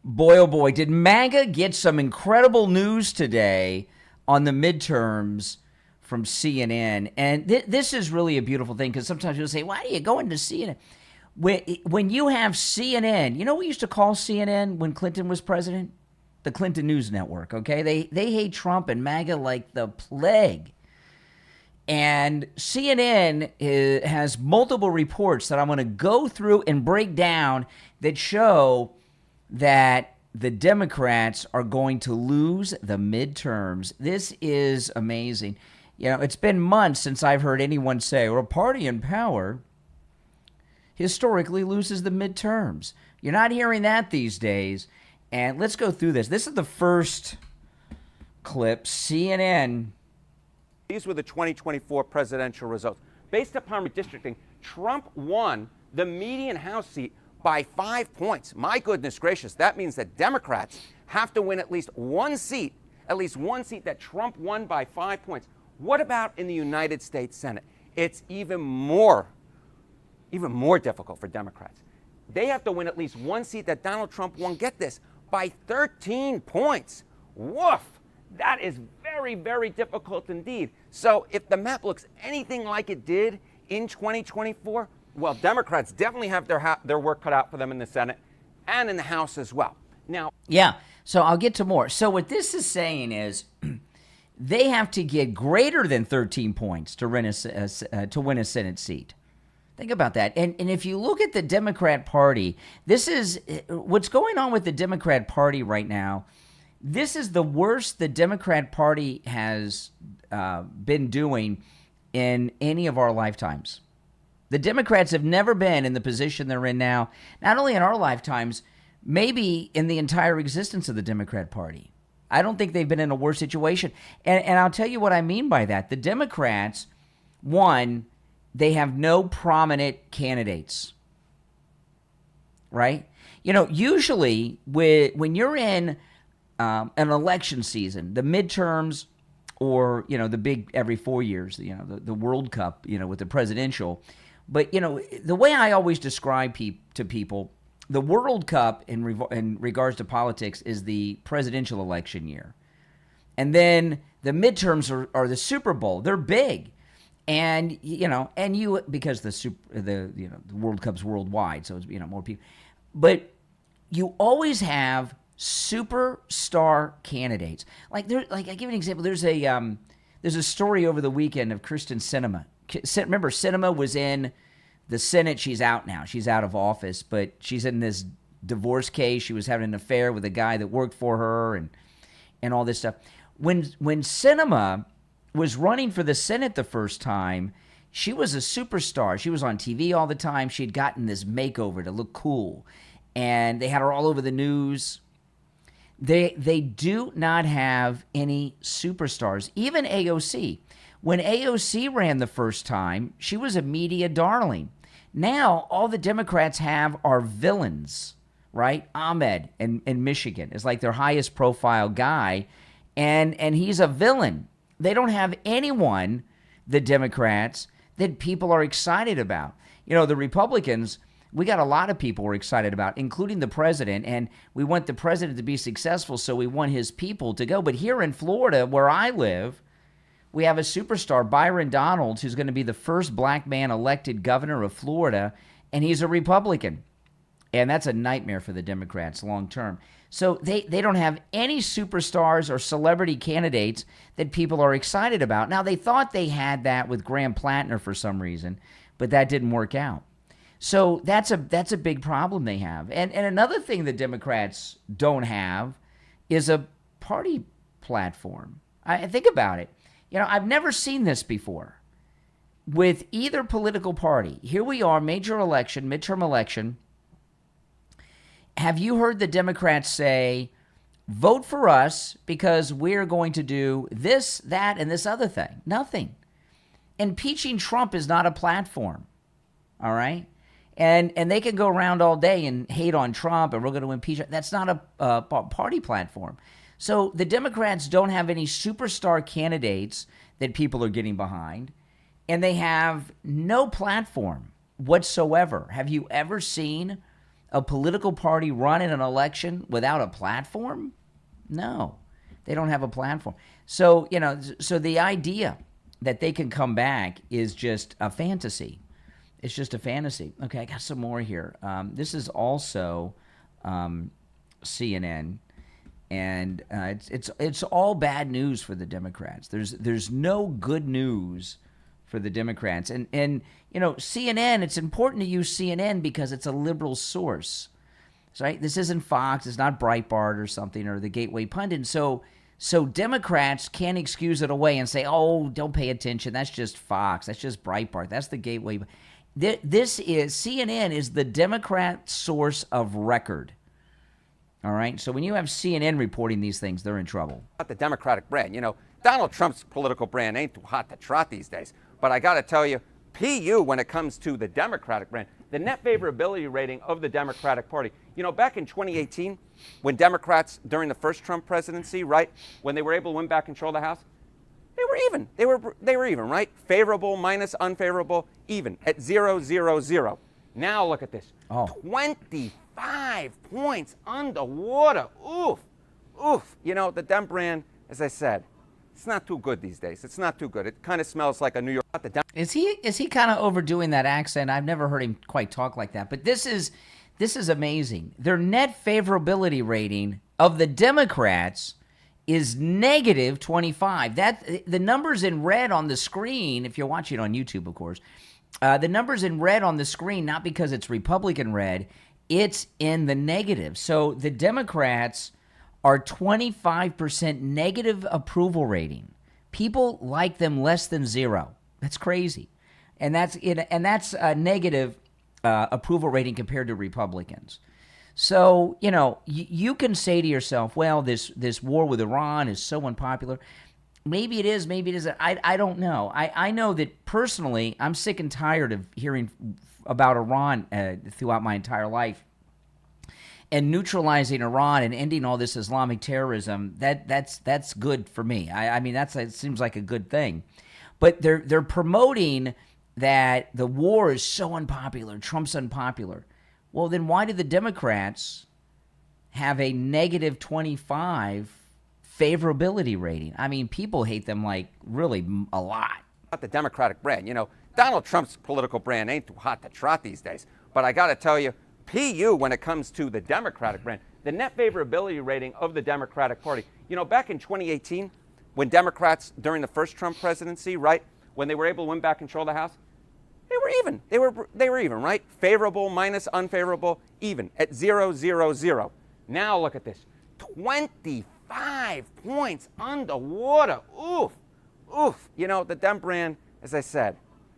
Boy, oh boy, did MAGA get some incredible news today on the midterms from CNN. And this is really a beautiful thing because sometimes you'll say, why are you going to CNN? When you have CNN, you know what we used to call CNN when Clinton was president? The Clinton News Network, okay? They hate Trump and MAGA like the plague. And CNN has multiple reports that I'm going to go through and break down that show that the Democrats are going to lose the midterms. This is amazing. You know, it's been months since I've heard anyone say, or a party in power historically loses the midterms. You're not hearing that these days. And let's go through this. This is the first clip. CNN. These were the 2024 presidential results. Based upon redistricting, Trump won the median House seat by 5 points. My goodness gracious, that means that Democrats have to win at least one seat that Trump won by 5 points. What about in the United States Senate? It's even more difficult for Democrats. They have to win at least one seat that Donald Trump won, get this, by 13 points. Woof! That is very, very difficult indeed. So if the map looks anything like it did in 2024, well, Democrats definitely have their work cut out for them in the Senate and in the House as well. Now, yeah, so I'll get to more. So what this is saying is they have to get greater than 13 points to win a Senate seat. Think about that. And if you look at the Democrat Party, this is what's going on with the Democrat Party right now. This is the worst the Democrat Party has been doing in any of our lifetimes. The Democrats have never been in the position they're in now, not only in our lifetimes, maybe in the entire existence of the Democrat Party. I don't think they've been in a worse situation. And I'll tell you what I mean by that. The Democrats, one, they have no prominent candidates, right? You know, usually when you're in an election season, the midterms or, you know, the big every 4 years, you know, the World Cup, you know, with the presidential. But, you know, the way I always describe to people, the World Cup in regards to politics is the presidential election year. And then the midterms are the Super Bowl. They're big. And, you know, because the World Cup's worldwide, so it's, you know, more people. But you always have superstar candidates. I give you an example. There's a story over the weekend of Kristen Sinema. Remember, Sinema was in the Senate. She's out now. She's out of office, but she's in this divorce case. She was having an affair with a guy that worked for her and all this stuff. When Sinema was running for the Senate the first time, she was a superstar. She was on TV all the time. She had gotten this makeover to look cool, and they had her all over the news. They do not have any superstars. Even AOC. When AOC ran the first time, she was a media darling. Now, all the Democrats have are villains, right? Ahmed in Michigan is like their highest profile guy, and he's a villain. They don't have anyone, the Democrats, that people are excited about. You know, the Republicans, we got a lot of people we're excited about, including the president, and we want the president to be successful, so we want his people to go. But here in Florida, where I live, we have a superstar, Byron Donalds, who's going to be the first black man elected governor of Florida, and he's a Republican. And that's a nightmare for the Democrats long term. So they don't have any superstars or celebrity candidates that people are excited about. Now, they thought they had that with Graham Plattner for some reason, but that didn't work out. So that's a big problem they have. And another thing the Democrats don't have is a party platform. I think about it. You know, I've never seen this before with either political party. Here we are, major election, midterm election. Have you heard the Democrats say, vote for us because we're going to do this, that, and this other thing? Nothing. Impeaching Trump is not a platform, all right? And they can go around all day and hate on Trump and we're going to impeach him. That's not a party platform. So the Democrats don't have any superstar candidates that people are getting behind, and they have no platform whatsoever. Have you ever seen a political party run in an election without a platform? No, they don't have a platform. So, so the idea that they can come back is just a fantasy. It's just a fantasy. Okay, I got some more here. This is also CNN, and it's all bad news for the Democrats. There's no good news for the Democrats, and CNN. It's important to use CNN because it's a liberal source, right? This isn't Fox. It's not Breitbart or something or the Gateway Pundit. So Democrats can't excuse it away and say, "Oh, don't pay attention. That's just Fox. That's just Breitbart. That's the Gateway." This is CNN is the Democrat source of record. All right. So when you have CNN reporting these things, they're in trouble. Not the Democratic brand. Donald Trump's political brand ain't too hot to trot these days. But I got to tell you, PU, when it comes to the Democratic brand, the net favorability rating of the Democratic Party. Back in 2018, when Democrats, during the first Trump presidency, right, when they were able to win back control of the House, they were even. They were even, right? Favorable minus unfavorable, even at 0-0-0. Now look at this. 25 points underwater. Oof. The Dem brand, as I said, it's not too good these days. It's not too good. It kind of smells like a New York. Is he kind of overdoing that accent? I've never heard him quite talk like that. But this is amazing. Their net favorability rating of the Democrats is negative 25. The numbers in red on the screen, if you're watching on YouTube, of course, the numbers in red on the screen, not because it's Republican red, it's in the negative. So the Democrats are 25% negative approval rating. People like them less than zero. That's crazy. And that's a negative approval rating compared to Republicans. So, you can say to yourself, well, this war with Iran is so unpopular. Maybe it is, maybe it isn't. I don't know. I know that personally, I'm sick and tired of hearing about Iran throughout my entire life. And neutralizing Iran and ending all this Islamic terrorism, that's good for me. I mean, it seems like a good thing. But they're promoting that the war is so unpopular, Trump's unpopular. Well, then why do the Democrats have a negative 25 favorability rating? I mean, people hate them like really a lot. Not the Democratic brand. Donald Trump's political brand ain't too hot to trot these days. But I got to tell you, PU, when it comes to the Democratic brand, the net favorability rating of the Democratic Party. Back in 2018, when Democrats, during the first Trump presidency, right, when they were able to win back control of the House, they were even. They were even, right? Favorable minus unfavorable, even at 0-0-0. Now look at this. 25 points underwater. Oof. The Dem brand, as I said,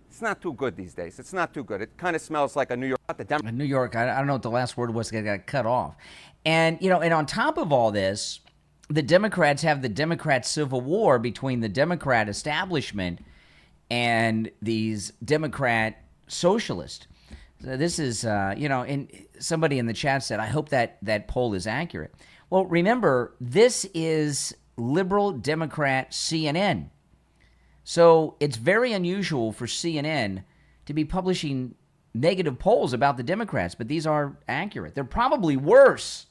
it's not too good these days. It's not too good. It kind of smells like a New York. New York, I don't know what the last word was. It got cut off. And, and on top of all this, the Democrats have the Democrat civil war between the Democrat establishment and these Democrat socialists. So this is, and somebody in the chat said, I hope that poll is accurate. Well, remember, this is liberal Democrat CNN. So it's very unusual for CNN to be publishing negative polls about the Democrats, but these are accurate. They're probably worse,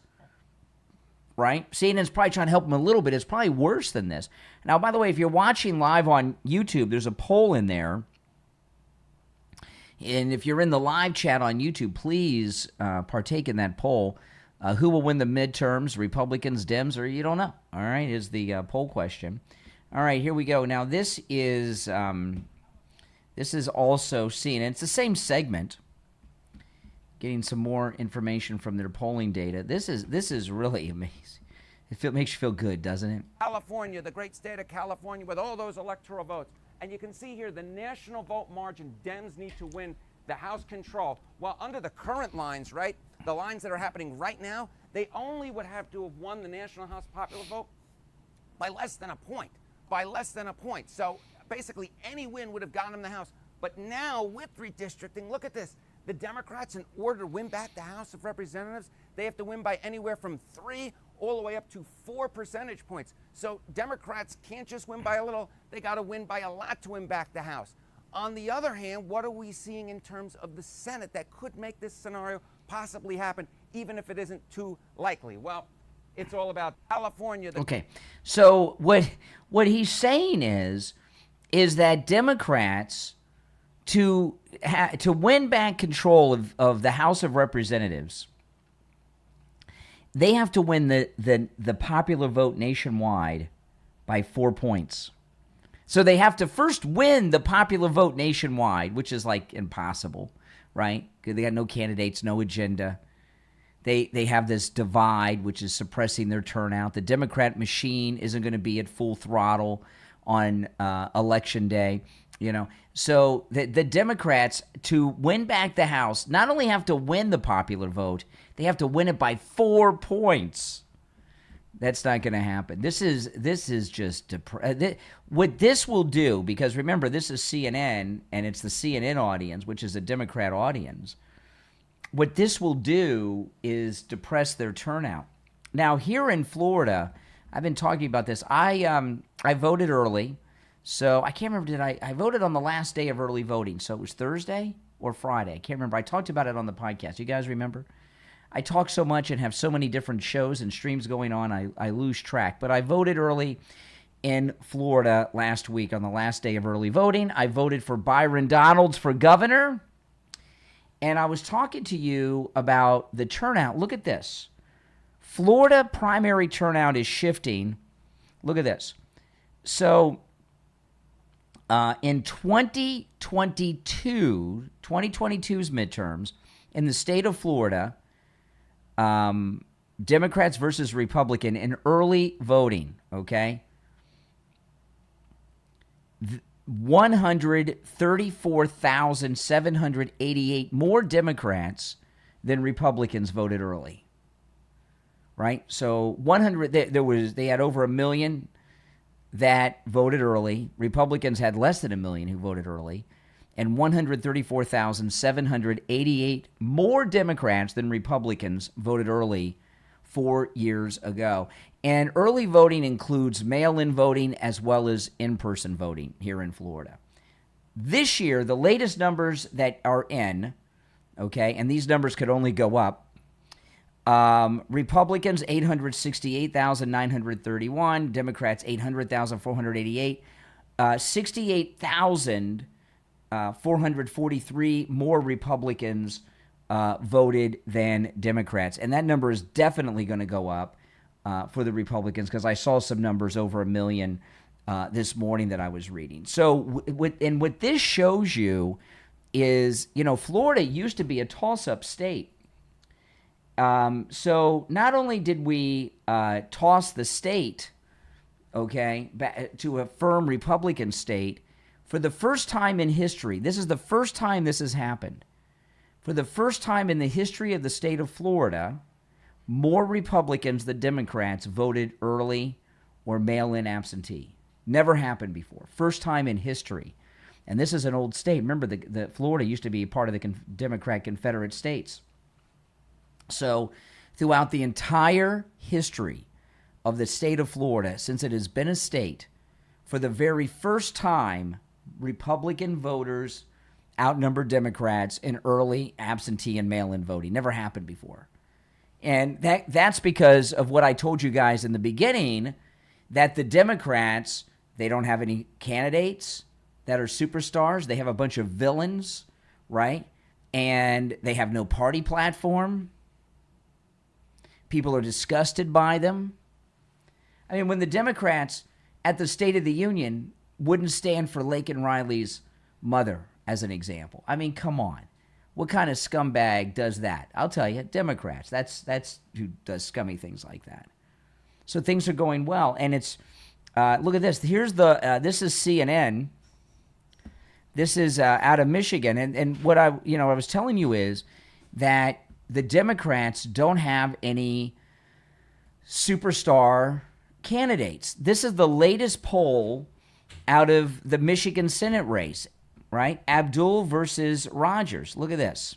right? CNN's probably trying to help them a little bit. It's probably worse than this. Now, by the way, if you're watching live on YouTube, there's a poll in there. And if you're in the live chat on YouTube, please partake in that poll. Who will win the midterms, Republicans, Dems, or you don't know? All right, is the poll question. All right, here we go. Now, this is also CNN. It's the same segment. Getting some more information from their polling data. This is really amazing. It makes you feel good, doesn't it? California, the great state of California, with all those electoral votes. And you can see here the national vote margin, Dems need to win the House control. While under the current lines, right, the lines that are happening right now, they only would have to have won the national House popular vote by less than a point. By less than a point. So basically any win would have gotten them the House. But now with redistricting, look at this. The Democrats, in order to win back the House of Representatives, they have to win by anywhere from 3 all the way up to 4 percentage points. So Democrats can't just win by a little. They got to win by a lot to win back the House. On the other hand, what are we seeing in terms of the Senate that could make this scenario possibly happen, even if it isn't too likely? Well, it's all about California. Okay, so what he's saying is that Democrats, to win back control of the House of Representatives, they have to win the popular vote nationwide by 4 points. So they have to first win the popular vote nationwide, which is like impossible, right? Because they got no candidates, no agenda. They have this divide, which is suppressing their turnout. The Democrat machine isn't going to be at full throttle on election day, you know. So the Democrats, to win back the House, not only have to win the popular vote, they have to win it by 4 points. That's not going to happen. This is just what this will do, because remember, this is CNN, and it's the CNN audience, which is a Democrat audience. What this will do is depress their turnout. Now, here in Florida, I've been talking about this. I voted early, so I can't remember. I voted on the last day of early voting, so it was Thursday or Friday. I can't remember. I talked about it on the podcast. You guys remember? I talk so much and have so many different shows and streams going on, I lose track. But I voted early in Florida last week on the last day of early voting. I voted for Byron Donalds for governor. And I was talking to you about the turnout. Look at this. Florida primary turnout is shifting. Look at this. So in 2022's midterms, in the state of Florida, Democrats versus Republican in early voting, okay? 134,788 more Democrats than Republicans voted early, right? So they had over 1 million that voted early. Republicans had less than 1 million who voted early, and 134,788 more Democrats than Republicans voted early 4 years ago. And early voting includes mail-in voting as well as in-person voting here in Florida. This year, the latest numbers that are in, okay, and these numbers could only go up, Republicans 868,931, Democrats 800,488, 68,443 more Republicans voted than Democrats. And that number is definitely going to go up for the Republicans, because I saw some numbers over 1 million this morning that I was reading. So what this shows you is, you know, Florida used to be a toss-up state. So not only did we toss the state, okay, back to a firm Republican state, for the first time in history, this is the first time this has happened. For the first time in the history of the state of Florida, more Republicans than Democrats voted early or mail-in absentee. Never happened before. First time in history. And this is an old state. Remember, the Florida used to be part of the Democrat Confederate States. So throughout the entire history of the state of Florida, since it has been a state, for the very first time, Republican voters outnumbered Democrats in early absentee and mail-in voting. Never happened before. And that's because of what I told you guys in the beginning, that the Democrats, they don't have any candidates that are superstars. They have a bunch of villains, right? And they have no party platform. People are disgusted by them. I mean, when the Democrats at the State of the Union wouldn't stand for Laken Riley's mother, as an example. I mean, come on. What kind of scumbag does that? I'll tell you, Democrats. That's who does scummy things like that. So things are going well, and it's look at this. Here's this is CNN. This is out of Michigan, and what I was telling you is that the Democrats don't have any superstar candidates. This is the latest poll out of the Michigan Senate race, right? Abdul versus Rogers. Look at this.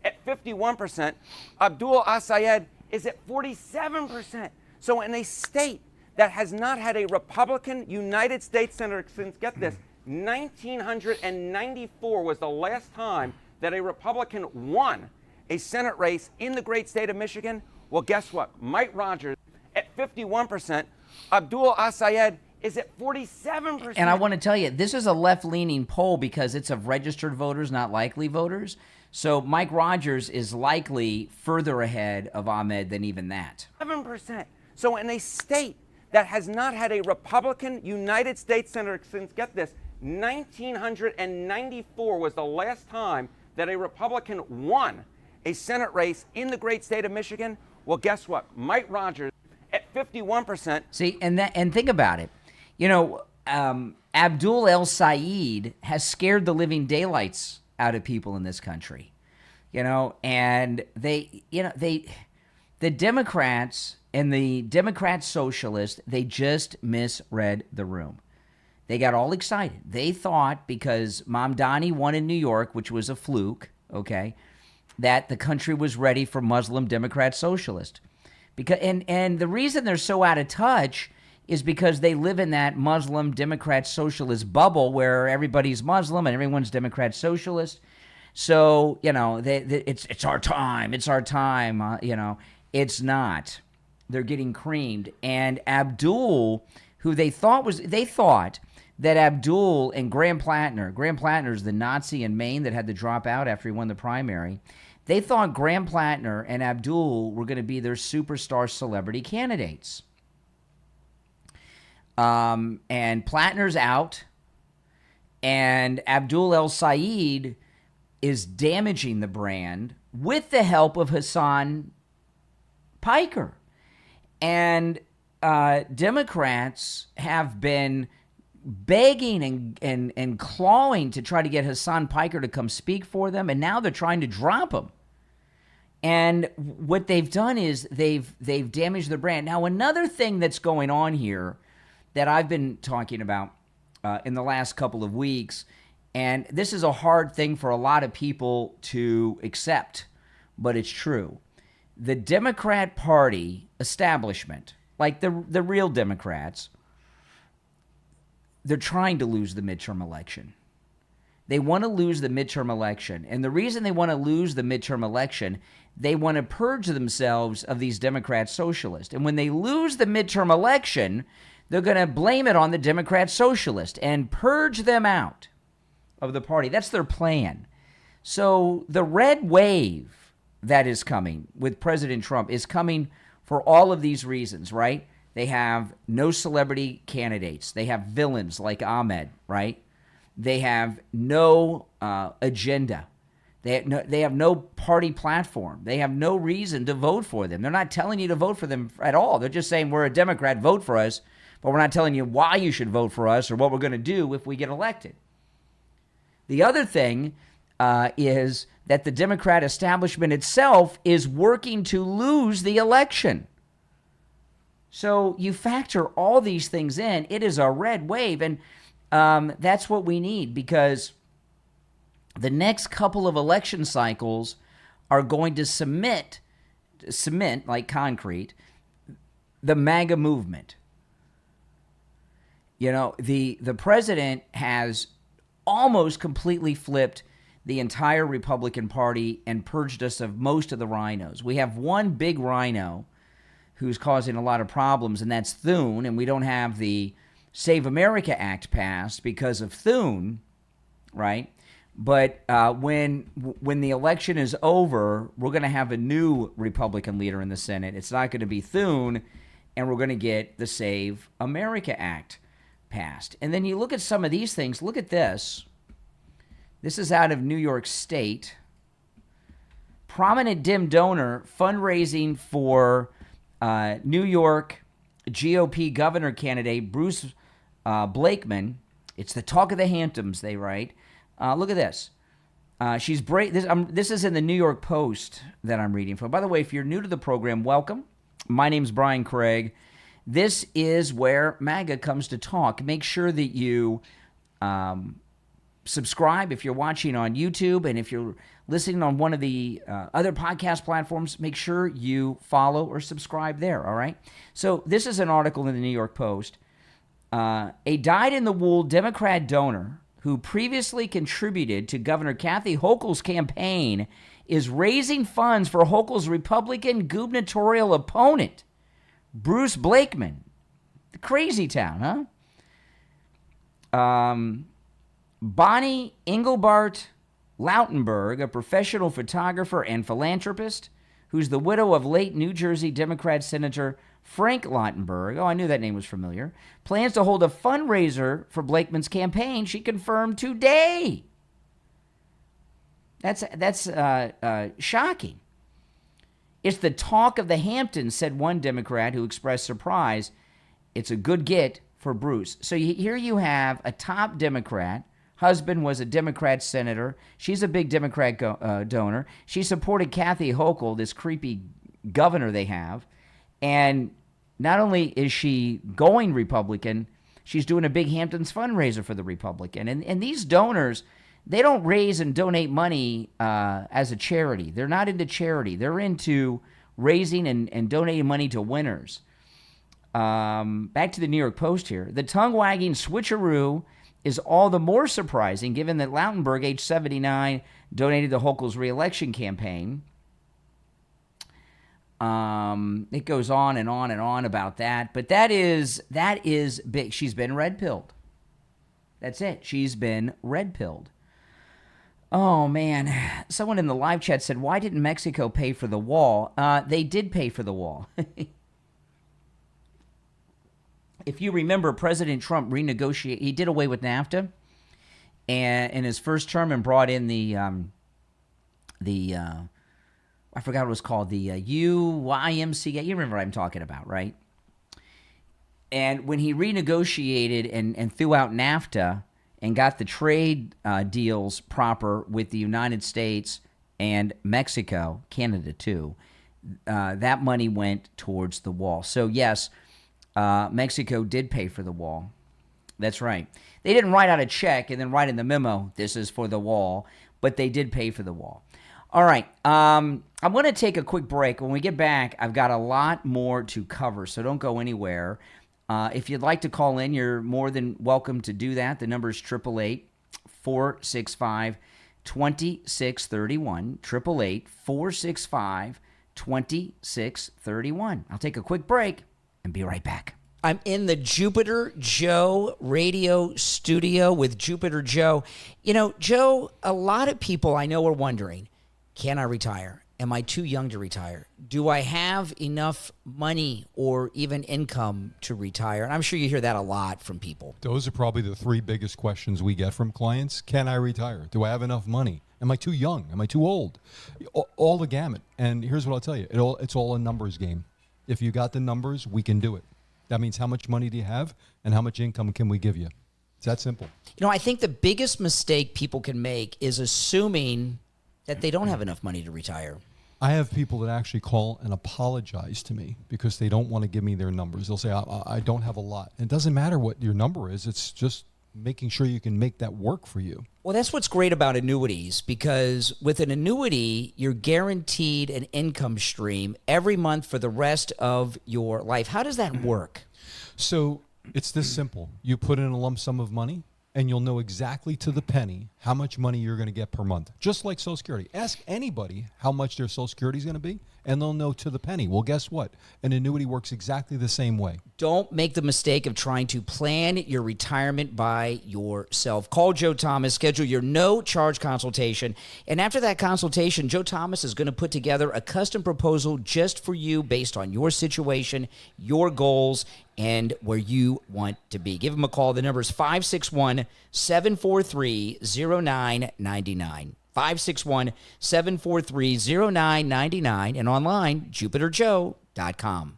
At 51%, Abdul Assayed is at 47%. So in a state that has not had a Republican United States Senator since, get this, 1994 was the last time that a Republican won a Senate race in the great state of Michigan? Well, guess what? Mike Rogers at 51%, Abdul Assayed is at 47%. And I want to tell you, this is a left-leaning poll because it's of registered voters, not likely voters. So Mike Rogers is likely further ahead of Ahmed than even that. 7%. So in a state that has not had a Republican United States Senator since, get this, 1994 was the last time that a Republican won a Senate race in the great state of Michigan. Well, guess what? Mike Rogers at 51%. See, and think about it. You know, Abdul El Sayed has scared the living daylights out of people in this country. You know, and the Democrats and the Democrat socialists, they just misread the room. They got all excited. They thought because Mamdani won in New York, which was a fluke, okay, that the country was ready for Muslim Democrat socialist. Because and the reason they're so out of touch is because they live in that Muslim Democrat socialist bubble where everybody's Muslim and everyone's Democrat socialist. So, you know, it's our time. It's our time. You know, it's not. They're getting creamed. And Abdul, who they thought that Abdul and Graham Plattner is the Nazi in Maine that had to drop out after he won the primary. They thought Graham Plattner and Abdul were going to be their superstar celebrity candidates. And Plattner's out, and Abdul El Sayed is damaging the brand with the help of Hassan Piker. And Democrats have been begging and clawing to try to get Hassan Piker to come speak for them, and now they're trying to drop him. And what they've done is they've damaged the brand. Now, another thing that's going on here that I've been talking about in the last couple of weeks, and this is a hard thing for a lot of people to accept, but it's true. The Democrat Party establishment, like the real Democrats, they're trying to lose the midterm election. They want to lose the midterm election. And the reason they want to lose the midterm election, they want to purge themselves of these Democrat socialists. And when they lose the midterm election, they're going to blame it on the Democrat socialist and purge them out of the party. That's their plan. So the red wave that is coming with President Trump is coming for all of these reasons, right? They have no celebrity candidates. They have villains like Ahmed, right? They have no agenda. They have no party platform. They have no reason to vote for them. They're not telling you to vote for them at all. They're just saying, we're a Democrat, vote for us, but we're not telling you why you should vote for us or what we're going to do if we get elected. The other thing is that the Democrat establishment itself is working to lose the election. So you factor all these things in, it is a red wave, and that's what we need, because the next couple of election cycles are going to cement like concrete, the MAGA movement. You know, the president has almost completely flipped the entire Republican Party and purged us of most of the rhinos. We have one big rhino who's causing a lot of problems, and that's Thune, and we don't have the Save America Act passed because of Thune, right? But when the election is over, we're going to have a new Republican leader in the Senate. It's not going to be Thune, and we're going to get the Save America Act passed. And then you look at some of these things. Look at this. This is out of New York State. Prominent Dem donor fundraising for New York GOP governor candidate Bruce Blakeman. It's the talk of the Hamptons, they write. Look at this. She's brave. This is in the New York Post that I'm reading from. By the way, if you're new to the program, welcome. My name's Brian Craig. This is where MAGA comes to talk. Make sure that you subscribe if you're watching on YouTube, and if you're listening on one of the other podcast platforms, make sure you follow or subscribe there, all right? So this is an article in the New York Post. A dyed-in-the-wool Democrat donor who previously contributed to Governor Kathy Hochul's campaign is raising funds for Hochul's Republican gubernatorial opponent, Bruce Blakeman. The crazy town, huh? Bonnie Engelbart Lautenberg, a professional photographer and philanthropist, who's the widow of late New Jersey Democrat Senator Frank Lautenberg, oh, I knew that name was familiar, plans to hold a fundraiser for Blakeman's campaign, she confirmed today. That's shocking. It's the talk of the Hamptons, said one Democrat who expressed surprise. It's a good get for Bruce. So here you have a top Democrat. Husband was a Democrat senator. She's a big Democrat donor. She supported Kathy Hochul, this creepy governor they have. And not only is she going Republican, she's doing a big Hamptons fundraiser for the Republican. And these donors, they don't raise and donate money as a charity. They're not into charity. They're into raising and donating money to winners. Back to the New York Post here. The tongue-wagging switcheroo is all the more surprising given that Lautenberg, age 79, donated to Hochul's re-election campaign. It goes on and on and on about that, but that is big. She's been red-pilled. That's it. She's been red-pilled. Oh, man. Someone in the live chat said, why didn't Mexico pay for the wall? They did pay for the wall. If you remember, President Trump renegotiated, he did away with NAFTA and in his first term and brought in the I forgot what it was called, the UYMCA. You remember what I'm talking about, right? And when he renegotiated and threw out NAFTA and got the trade deals proper with the United States and Mexico, Canada too, that money went towards the wall. So yes, Mexico did pay for the wall. That's right. They didn't write out a check and then write in the memo, this is for the wall, but they did pay for the wall. All right. I'm going to take a quick break. When we get back, I've got a lot more to cover, so don't go anywhere. If you'd like to call in, you're more than welcome to do that. The number is 888-465-2631, 888-465-2631. I'll take a quick break and be right back. I'm in the Jupiter Joe radio studio with Jupiter Joe. You know, Joe, a lot of people I know are wondering, can I retire? Am I too young to retire? Do I have enough money or even income to retire? And I'm sure you hear that a lot from people. Those are probably the three biggest questions we get from clients. Can I retire? Do I have enough money? Am I too young? Am I too old? All the gamut. And here's what I'll tell you. It's all a numbers game. If you got the numbers, we can do it. That means how much money do you have and how much income can we give you? It's that simple. You know, I think the biggest mistake people can make is assuming that they don't have enough money to retire. I have people that actually call and apologize to me because they don't want to give me their numbers. They'll say, I don't have a lot. It doesn't matter what your number is. It's just making sure you can make that work for you. Well, that's what's great about annuities, because with an annuity, you're guaranteed an income stream every month for the rest of your life. How does that work? So it's this simple. You put in a lump sum of money, and you'll know exactly to the penny how much money you're going to get per month. Just like Social Security. Ask anybody how much their Social Security is going to be, and they'll know to the penny. Well, guess what? An annuity works exactly the same way. Don't make the mistake of trying to plan your retirement by yourself. Call Joe Thomas, schedule your no-charge consultation, and after that consultation, Joe Thomas is going to put together a custom proposal just for you based on your situation, your goals, and where you want to be. Give him a call. The number is 561-743-0999. 561-743-0999 and online, jupiterjoe.com.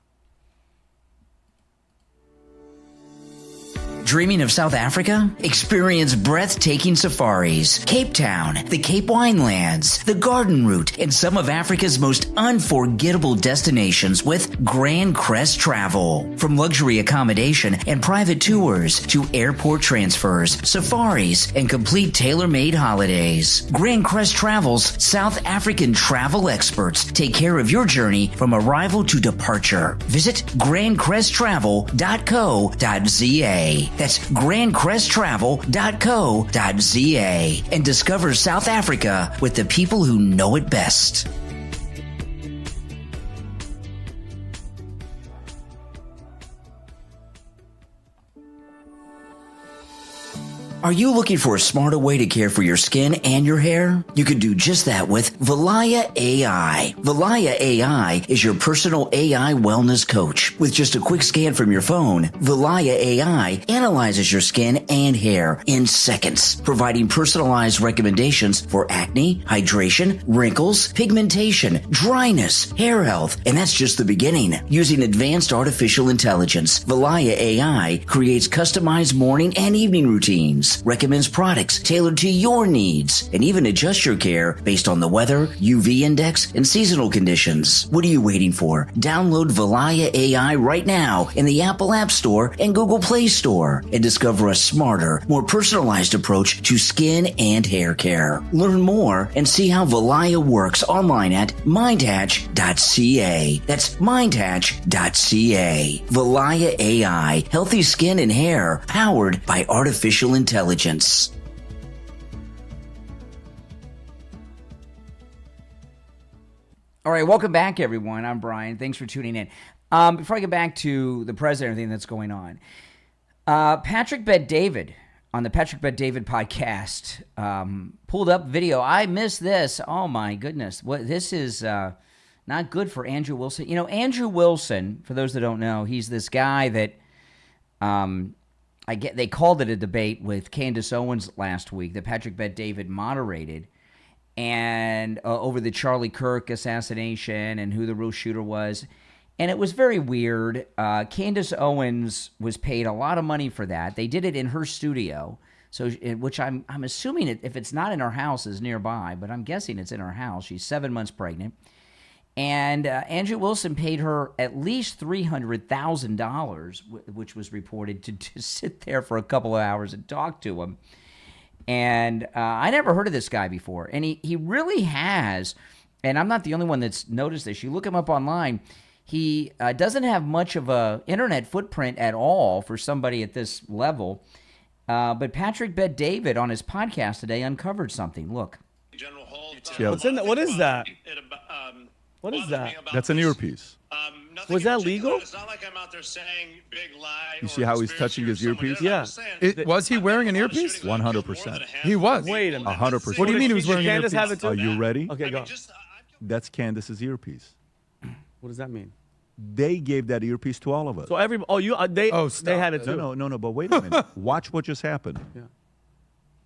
Dreaming of South Africa? Experience breathtaking safaris, Cape Town, the Cape Winelands, the Garden Route, and some of Africa's most unforgettable destinations with Grand Crest Travel. From luxury accommodation and private tours to airport transfers, safaris, and complete tailor-made holidays, Grand Crest Travel's South African travel experts take care of your journey from arrival to departure. Visit grandcresttravel.co.za. That's grandcresttravel.co.za and discover South Africa with the people who know it best. Are you looking for a smarter way to care for your skin and your hair? You can do just that with Valaya AI. Valaya AI is your personal AI wellness coach. With just a quick scan from your phone, Valaya AI analyzes your skin and hair in seconds, providing personalized recommendations for acne, hydration, wrinkles, pigmentation, dryness, hair health, and that's just the beginning. Using advanced artificial intelligence, Valaya AI creates customized morning and evening routines, recommends products tailored to your needs, and even adjusts your care based on the weather, UV index, and seasonal conditions. What are you waiting for? Download Valaya AI right now in the Apple App Store and Google Play Store and discover a smarter, more personalized approach to skin and hair care. Learn more and see how Valaya works online at mindhatch.ca. That's mindhatch.ca. Valaya AI, healthy skin and hair powered by artificial intelligence. All right, welcome back, everyone. I'm Brian. Thanks for tuning in. Before I get back to the president and everything that's going on, Patrick Bet-David on the Patrick Bet-David podcast pulled up video. I missed this. Oh, my goodness. This is not good for Andrew Wilson. You know, Andrew Wilson, for those that don't know, he's this guy that they called it a debate with Candace Owens last week that Patrick Bet-David moderated, and over the Charlie Kirk assassination and who the real shooter was. And it was very weird. Candace Owens was paid a lot of money for that. They did it in her studio, which I'm assuming if it's not in her house is nearby, but I'm guessing it's in her house. She's 7 months pregnant. And Andrew Wilson paid her at least $300,000, which was reported, to sit there for a couple of hours and talk to him. And I never heard of this guy before. And he really has, and I'm not the only one that's noticed this. You look him up online, he doesn't have much of a internet footprint at all for somebody at this level. But Patrick Bet-David on his podcast today uncovered something. Look. What's in that? What is that? What is that? That's an earpiece. Was that legal? It's not like I'm out there saying big lie. You see how he's touching his earpiece? Yeah. Was he wearing an earpiece? 100%. He was. Wait a minute. 100%. What do you mean he was wearing an earpiece? Have it too? Are you ready? Okay, go. That's Candace's earpiece. What does that mean? They gave that earpiece to all of us. So they had it too. No, but wait a minute. Watch what just happened. Yeah.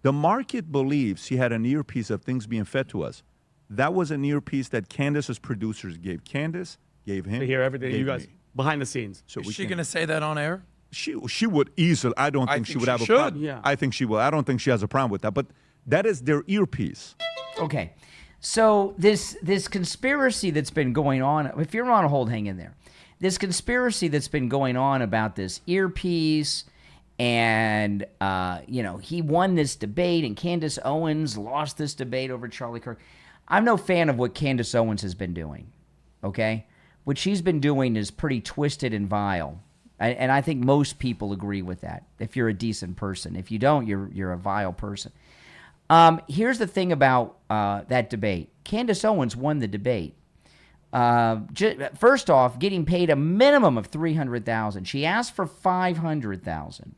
The market believes he had an earpiece of things being fed to us. That was an earpiece that Candace's producers gave. Candace gave him. To hear everything gave you guys me. behind the scenes. So Is she going to say that on air? She would easily. I don't think she would have a problem. Yeah. I think she will. I don't think she has a problem with that. But that is their earpiece. Okay. So this conspiracy that's been going on, if you're on hold, hang in there. This conspiracy that's been going on about this earpiece, and he won this debate, and Candace Owens lost this debate over Charlie Kirk. I'm no fan of what Candace Owens has been doing, okay? What she's been doing is pretty twisted and vile, and I think most people agree with that, if you're a decent person. If you don't, you're a vile person. Here's the thing about that debate. Candace Owens won the debate. First off, getting paid a minimum of $300,000. She asked for $500,000.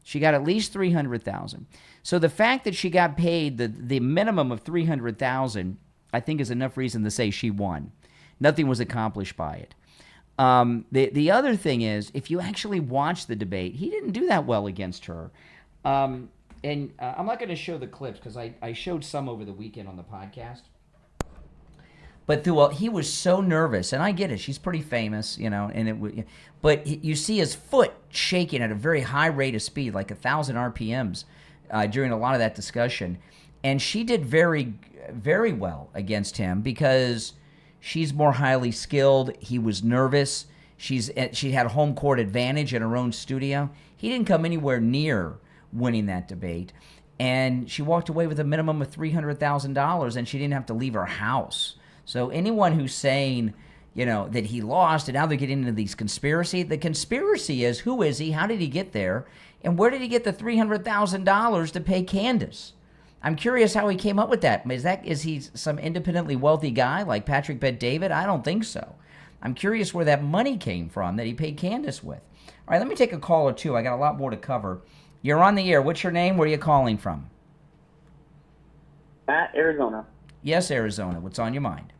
She got at least $300,000. So the fact that she got paid the minimum of $300,000, I think, is enough reason to say she won. Nothing was accomplished by it. The other thing is, if you actually watch the debate, he didn't do that well against her. And I'm not going to show the clips because I showed some over the weekend on the podcast. But he was so nervous, and I get it. She's pretty famous, but you see his foot shaking at a very high rate of speed, like 1,000 RPMs, during a lot of that discussion. And she did very, very well against him because she's more highly skilled. He was nervous. She had home court advantage in her own studio. He didn't come anywhere near winning that debate. And she walked away with a minimum of $300,000, and she didn't have to leave her house. So anyone who's saying, that he lost, and now they're getting into these conspiracy. The conspiracy is, who is he? How did he get there? And where did he get the $300,000 to pay Candace? I'm curious how he came up with that. Is he some independently wealthy guy like Patrick Bet-David? I don't think so. I'm curious where that money came from that he paid Candace with. All right, let me take a call or two. I got a lot more to cover. You're on the air. What's your name? Where are you calling from? At Arizona. Yes, Arizona. What's on your mind?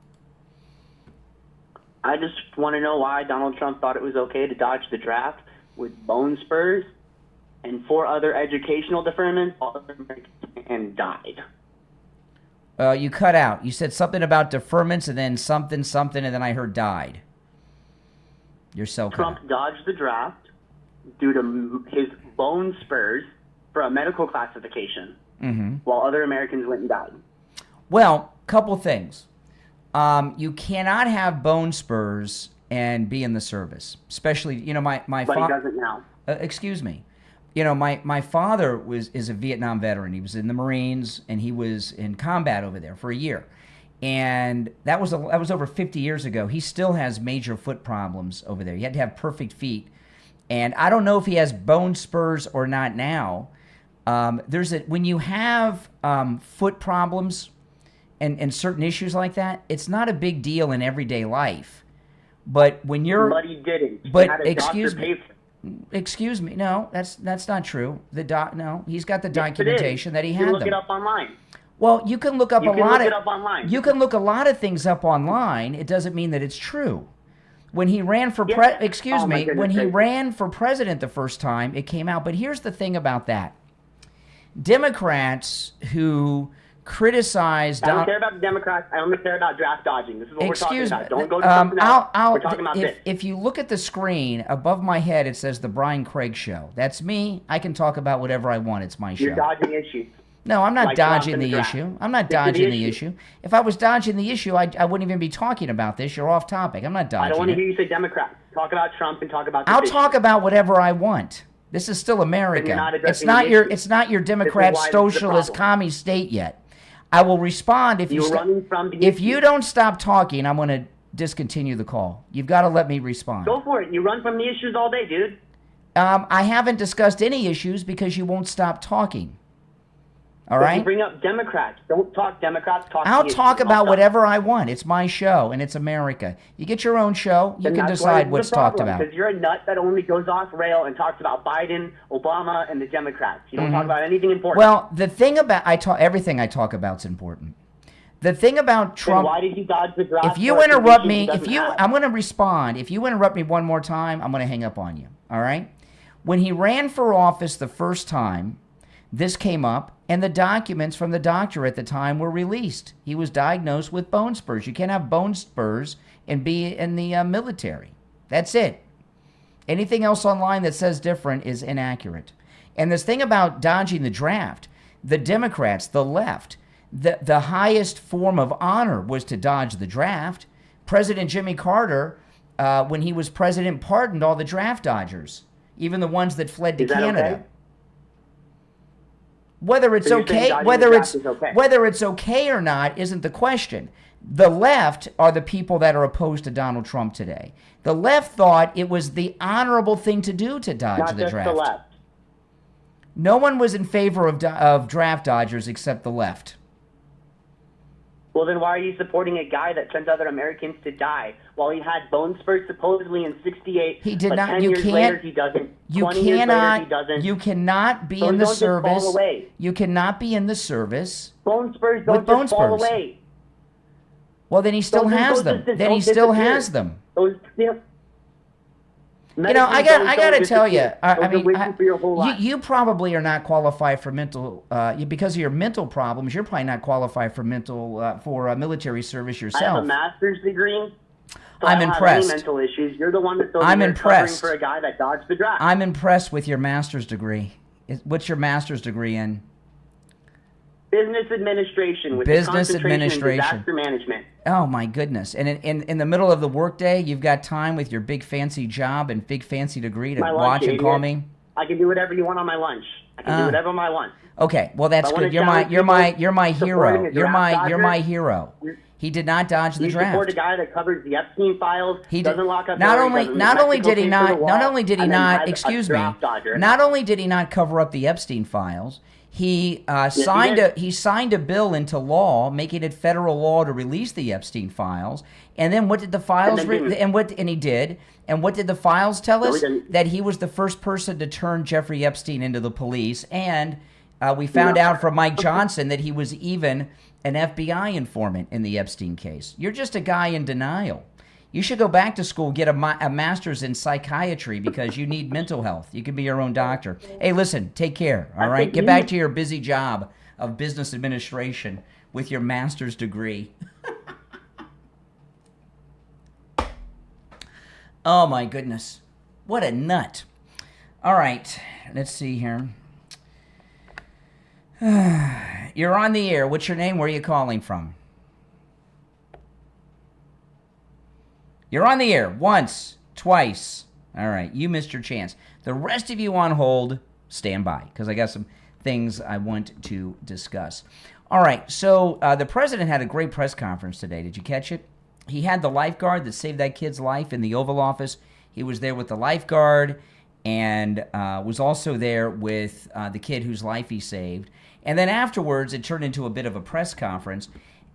I just want to know why Donald Trump thought it was okay to dodge the draft with bone spurs and 4 other educational deferments and died. You cut out. You said something about deferments and then something, and then I heard died. Your cell cut Trump out. dodged the draft due to his bone spurs for a medical classification, while other Americans went and died. Well, couple things. You cannot have bone spurs and be in the service, especially my But he doesn't now. excuse me. My father is a Vietnam veteran. He was in the Marines and he was in combat over there for a year, and that was over 50 years ago. He still has major foot problems over there. He had to have perfect feet, and I don't know if he has bone spurs or not now. When you have foot problems and certain issues like that, it's not a big deal in everyday life. But when you're But he didn't. But He had a excuse doctor me. pay for it. Excuse me. No, that's not true. No, he's got the Yes, it is. documentation that he You had can look them. it up online. Well, you can look up You a can lot look of it up online. You can look a lot of things up online. It doesn't mean that it's true. When he ran for Yeah. excuse Oh, my me, goodness when he gracious. ran for president the first time, it came out. But here's the thing about that. Democrats who criticized I don't care about the Democrats. I only care about draft dodging. This is what Excuse we're me. talking about. Don't go to something else. We're talking about if, this. if you look at the screen above my head, it says the Brian Craig Show. That's me. I can talk about whatever I want. It's my show. You're dodging issues. No, I'm not like Trump dodging in the draft. issue. I'm not This is the dodging the issue. issue. If I was dodging the issue, I wouldn't even be talking about this. You're off topic. I'm not I dodging don't want to it. hear you say Democrats. Talk about Trump and talk about this I'll issue. talk about whatever I want. This is still America. not It's addressing not the your issue. it's not your Democrat why this is the socialist problem. commie state yet. I will respond if you You're running from the if issue. you don't stop talking, I'm going to discontinue the call. You've got to let me respond. Go for it. You run from the issues all day, dude. I haven't discussed any issues because you won't stop talking. All But right? You bring up Democrats. Don't talk Democrats. Talk I'll the talk issue. about Don't whatever I want. It's my show, and it's America. You get your own show. You Then can that's why decide it's what's the talked problem, about. Because you're a nut that only goes off rail and talks about Biden, Obama, and the Democrats. You don't talk about anything important. Mm-hmm. Well, the thing about everything I talk about is important. The thing about Then Trump. why did you dodge the draft? If you for a interrupt position me, he doesn't have? I'm going to respond. If you interrupt me one more time, I'm going to hang up on you. All right? When he ran for office the first time, this came up, and the documents from the doctor at the time were released. He was diagnosed with bone spurs. You can't have bone spurs and be in the military. That's it. Anything else online that says different is inaccurate. And this thing about dodging the draft, the Democrats, the left, the highest form of honor was to dodge the draft. President Jimmy Carter, when he was president, pardoned all the draft dodgers, even the ones that fled to Is that Canada. okay? Whether it's So you're saying okay, dodging whether the it's draft is okay? whether it's okay or not isn't the question. The left are the people that are opposed to Donald Trump today. The left thought it was the honorable thing to do to dodge Not the just draft. the left. No one was in favor of draft dodgers except the left. Well, then why are you supporting a guy that sent other Americans to die while he had bone spurs supposedly in '68? He did but not. 10 You years can't. later, he doesn't. You 20 years later, he cannot. doesn't. You cannot be So in the don't just fall service. away. You cannot be in the service. Bone spurs With don't bone just fall spurs. away. Well, then he still Those- has those them. just Then he don't still disappear. has them. Those, yeah. You know, I got to tell you. Those I are mean, with you for your whole life. you probably are not qualified for mental because of your mental problems. You're probably not qualified for military service I have a yourself. master's degree. So I'm I don't impressed. have any mental issues. You're the one that's over I'm there impressed. covering for a guy that dodged the draft. I'm impressed with your master's degree. What's your master's degree in? Business administration with Business a concentration administration. in disaster management. Oh my goodness! And in the middle of the workday, you've got time with your big fancy job and big fancy degree to My lunch, watch and idiot. call me. I can do whatever you want on my lunch. I can do whatever I want. Okay, well that's I wanna good. You're my challenge people hero. supporting a You're draft my dodger. hero. He did not dodge the You draft. support a guy that covers the Epstein files, doesn't lock up not Hillary, only doesn't did he Mexico not case for the wall, not only did he and then not has a excuse me draft dodger. not only did he not cover up the Epstein files, he signed a bill into law making it federal law to release the Epstein files. And then what did the files and he did. And what did the files tell us? That he was the first person to turn Jeffrey Epstein into the police. And we found out from Mike Johnson that he was even an FBI informant in the Epstein case. You're just a guy in denial. You should go back to school, get a master's in psychiatry because you need mental health. You can be your own doctor. Hey, listen, take care, all right? Get back to your busy job of business administration with your master's degree. Oh, my goodness. What a nut. All right, let's see here. You're on the air. What's your name? Where are you calling from? You're on the air once, twice. All right, you missed your chance. The rest of you on hold, stand by, because I got some things I want to discuss. All right, so the president had a great press conference today. Did you catch it? He had the lifeguard that saved that kid's life in the Oval Office. He was there with the lifeguard and was also there with the kid whose life he saved. And then afterwards, it turned into a bit of a press conference.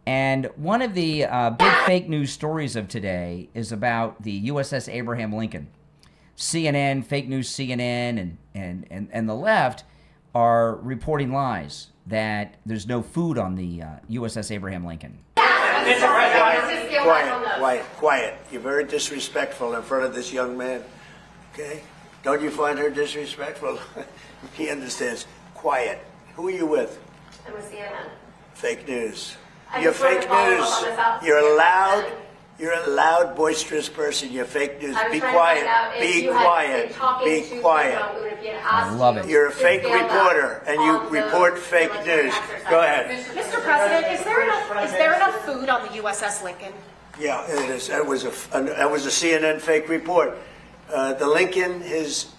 And one of the big fake news stories of today is about the USS Abraham Lincoln. CNN, fake news CNN, and the left are reporting lies that there's no food on the USS Abraham Lincoln. Quiet. You're very disrespectful in front of this young man. Okay? Don't you find her disrespectful? He understands. Quiet. Who are you with? I'm with CNN. Fake news. You're fake news. You're a loud, boisterous person. You're fake news. Be quiet. Be quiet. Be quiet. I love it. You're a fake reporter, and you report fake news. Go ahead. Mr. President, is there enough food on the USS Lincoln? Yeah, it is. That was a CNN fake report. The Lincoln has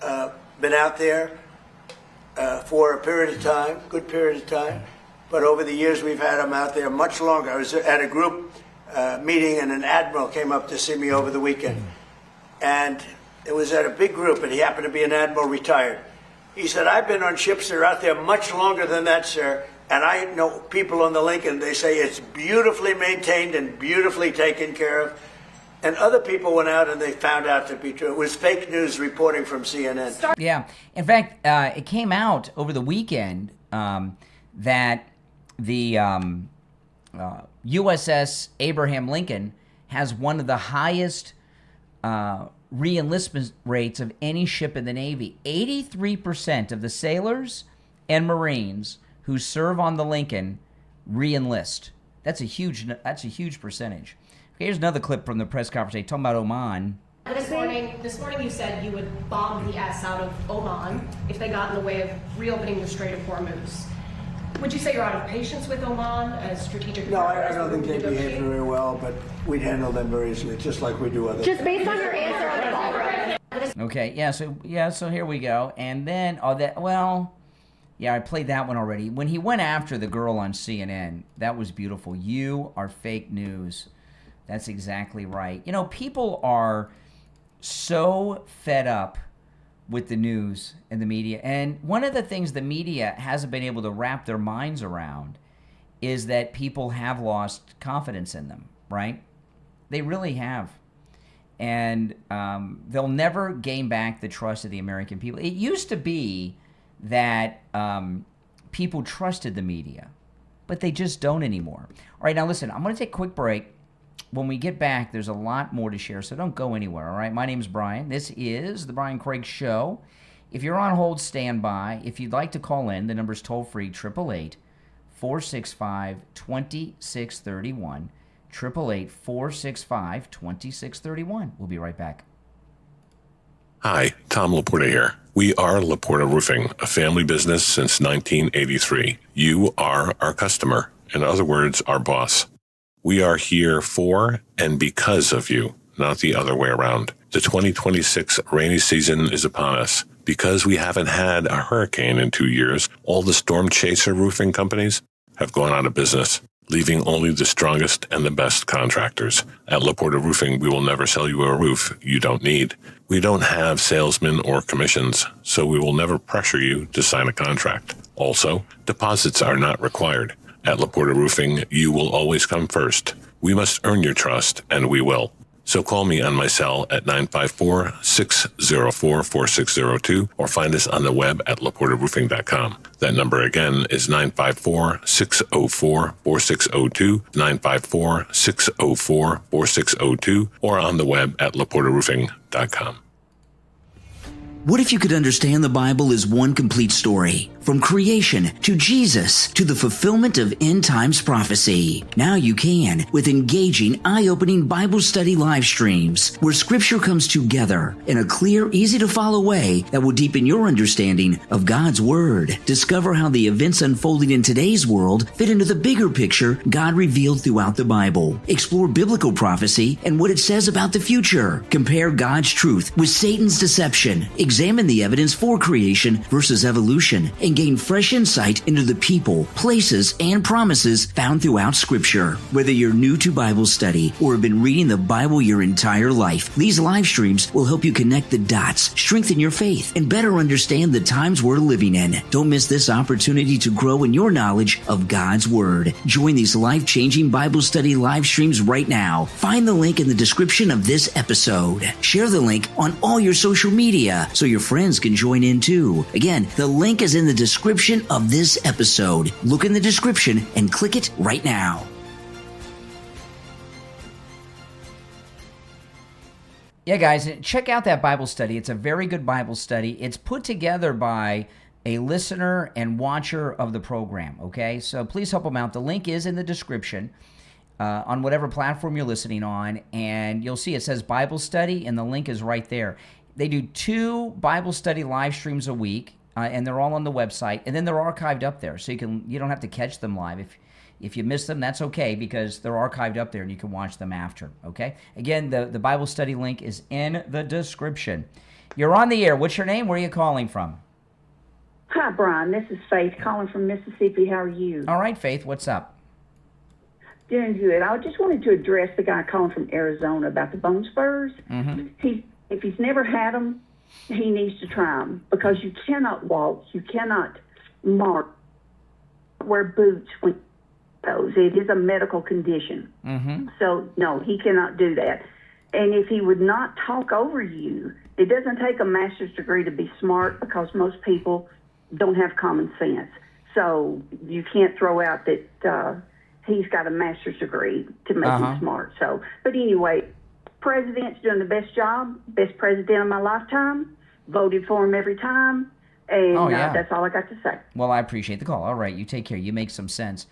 been out there for a period of time, good period of time. But over the years, we've had them out there much longer. I was at a group meeting, and an admiral came up to see me over the weekend. And it was at a big group, and he happened to be an admiral retired. He said, I've been on ships that are out there much longer than that, sir. And I know people on the Lincoln, they say it's beautifully maintained and beautifully taken care of. And other people went out and they found out to be true. It was fake news reporting from CNN. Yeah. In fact, it came out over the weekend that the USS Abraham Lincoln has one of the highest re-enlistment rates of any ship in the Navy. 83% of the sailors and Marines who serve on the Lincoln re-enlist. That's a huge percentage. Okay, here's another clip from the press conference. They talking about Oman. This morning you said you would bomb the S out of Oman if they got in the way of reopening the Strait of Hormuz. Would you say you're out of patience with Oman as strategic? No, I don't think they behave very well, but we'd handle them very easily, just like we do others. Just based on your answer on the ball, right? Okay, so here we go. And then, I played that one already. When he went after the girl on CNN, that was beautiful. You are fake news. That's exactly right. You know, people are so fed up with the news and the media. And one of the things the media hasn't been able to wrap their minds around is that people have lost confidence in them, right? They really have. And they'll never gain back the trust of the American people. It used to be that people trusted the media, but they just don't anymore. All right, now listen, I'm going to take a quick break. When we get back, there's a lot more to share, so don't go anywhere, all right? My name's Brian. This is The Brian Craig Show. If you're on hold, stand by. If you'd like to call in, the number's toll-free, 888-465-2631, 888-465-2631. We'll be right back. Hi, Tom Laporta here. We are Laporta Roofing, a family business since 1983. You are our customer. In other words, our boss. We are here for and because of you, not the other way around. The 2026 rainy season is upon us. Because we haven't had a hurricane in 2 years, all the storm chaser roofing companies have gone out of business. leaving only the strongest and the best contractors. At Laporta Roofing, we will never sell you a roof you don't need. We don't have salesmen or commissions, so we will never pressure you to sign a contract. Also, deposits are not required. At Laporta Roofing, you will always come first. We must earn your trust, and we will. So call me on my cell at 954-604-4602 or find us on the web at laportaroofing.com. That number again is 954-604-4602, 954-604-4602, or on the web at laportaroofing.com. What if you could understand the Bible as one complete story? From creation to Jesus to the fulfillment of end times prophecy. Now you can with engaging, eye-opening Bible study live streams where scripture comes together in a clear, easy-to-follow way that will deepen your understanding of God's Word. Discover how the events unfolding in today's world fit into the bigger picture God revealed throughout the Bible. Explore biblical prophecy and what it says about the future. Compare God's truth with Satan's deception. Examine the evidence for creation versus evolution and gain fresh insight into the people, places, and promises found throughout Scripture. Whether you're new to Bible study or have been reading the Bible your entire life, these live streams will help you connect the dots, strengthen your faith, and better understand the times we're living in. Don't miss this opportunity to grow in your knowledge of God's Word. Join these life-changing Bible study live streams right now. Find the link in the description of this episode. Share the link on all your social media so your friends can join in too. Again, the link is in the description of this episode. Look in the description and click it right now. Yeah, guys, check out that Bible study. It's a very good Bible study. It's put together by a listener and watcher of the program, okay? So please help them out. The link is in the description on whatever platform you're listening on, and you'll see it says Bible study, and the link is right there. They do 2 Bible study live streams a week, and they're all on the website, and then they're archived up there, so you don't have to catch them live. If you miss them, that's okay, because they're archived up there, and you can watch them after, okay? Again, the Bible study link is in the description. You're on the air. What's your name? Where are you calling from? Hi, Brian. This is Faith calling from Mississippi. How are you? All right, Faith. What's up? Doing good. I just wanted to address the guy calling from Arizona about the bone spurs. Mm-hmm. If he's never had them, he needs to try them, because you cannot walk, you cannot march, wear boots with those. It is a medical condition. Mm-hmm. So, no, he cannot do that. And if he would not talk over you, it doesn't take a master's degree to be smart, because most people don't have common sense. So you can't throw out that he's got a master's degree to make him smart. So, but anyway, president's doing the best job, best president of my lifetime, voted for him every time, and that's all I got to say. Well, I appreciate the call. All right, you take care. You make some sense.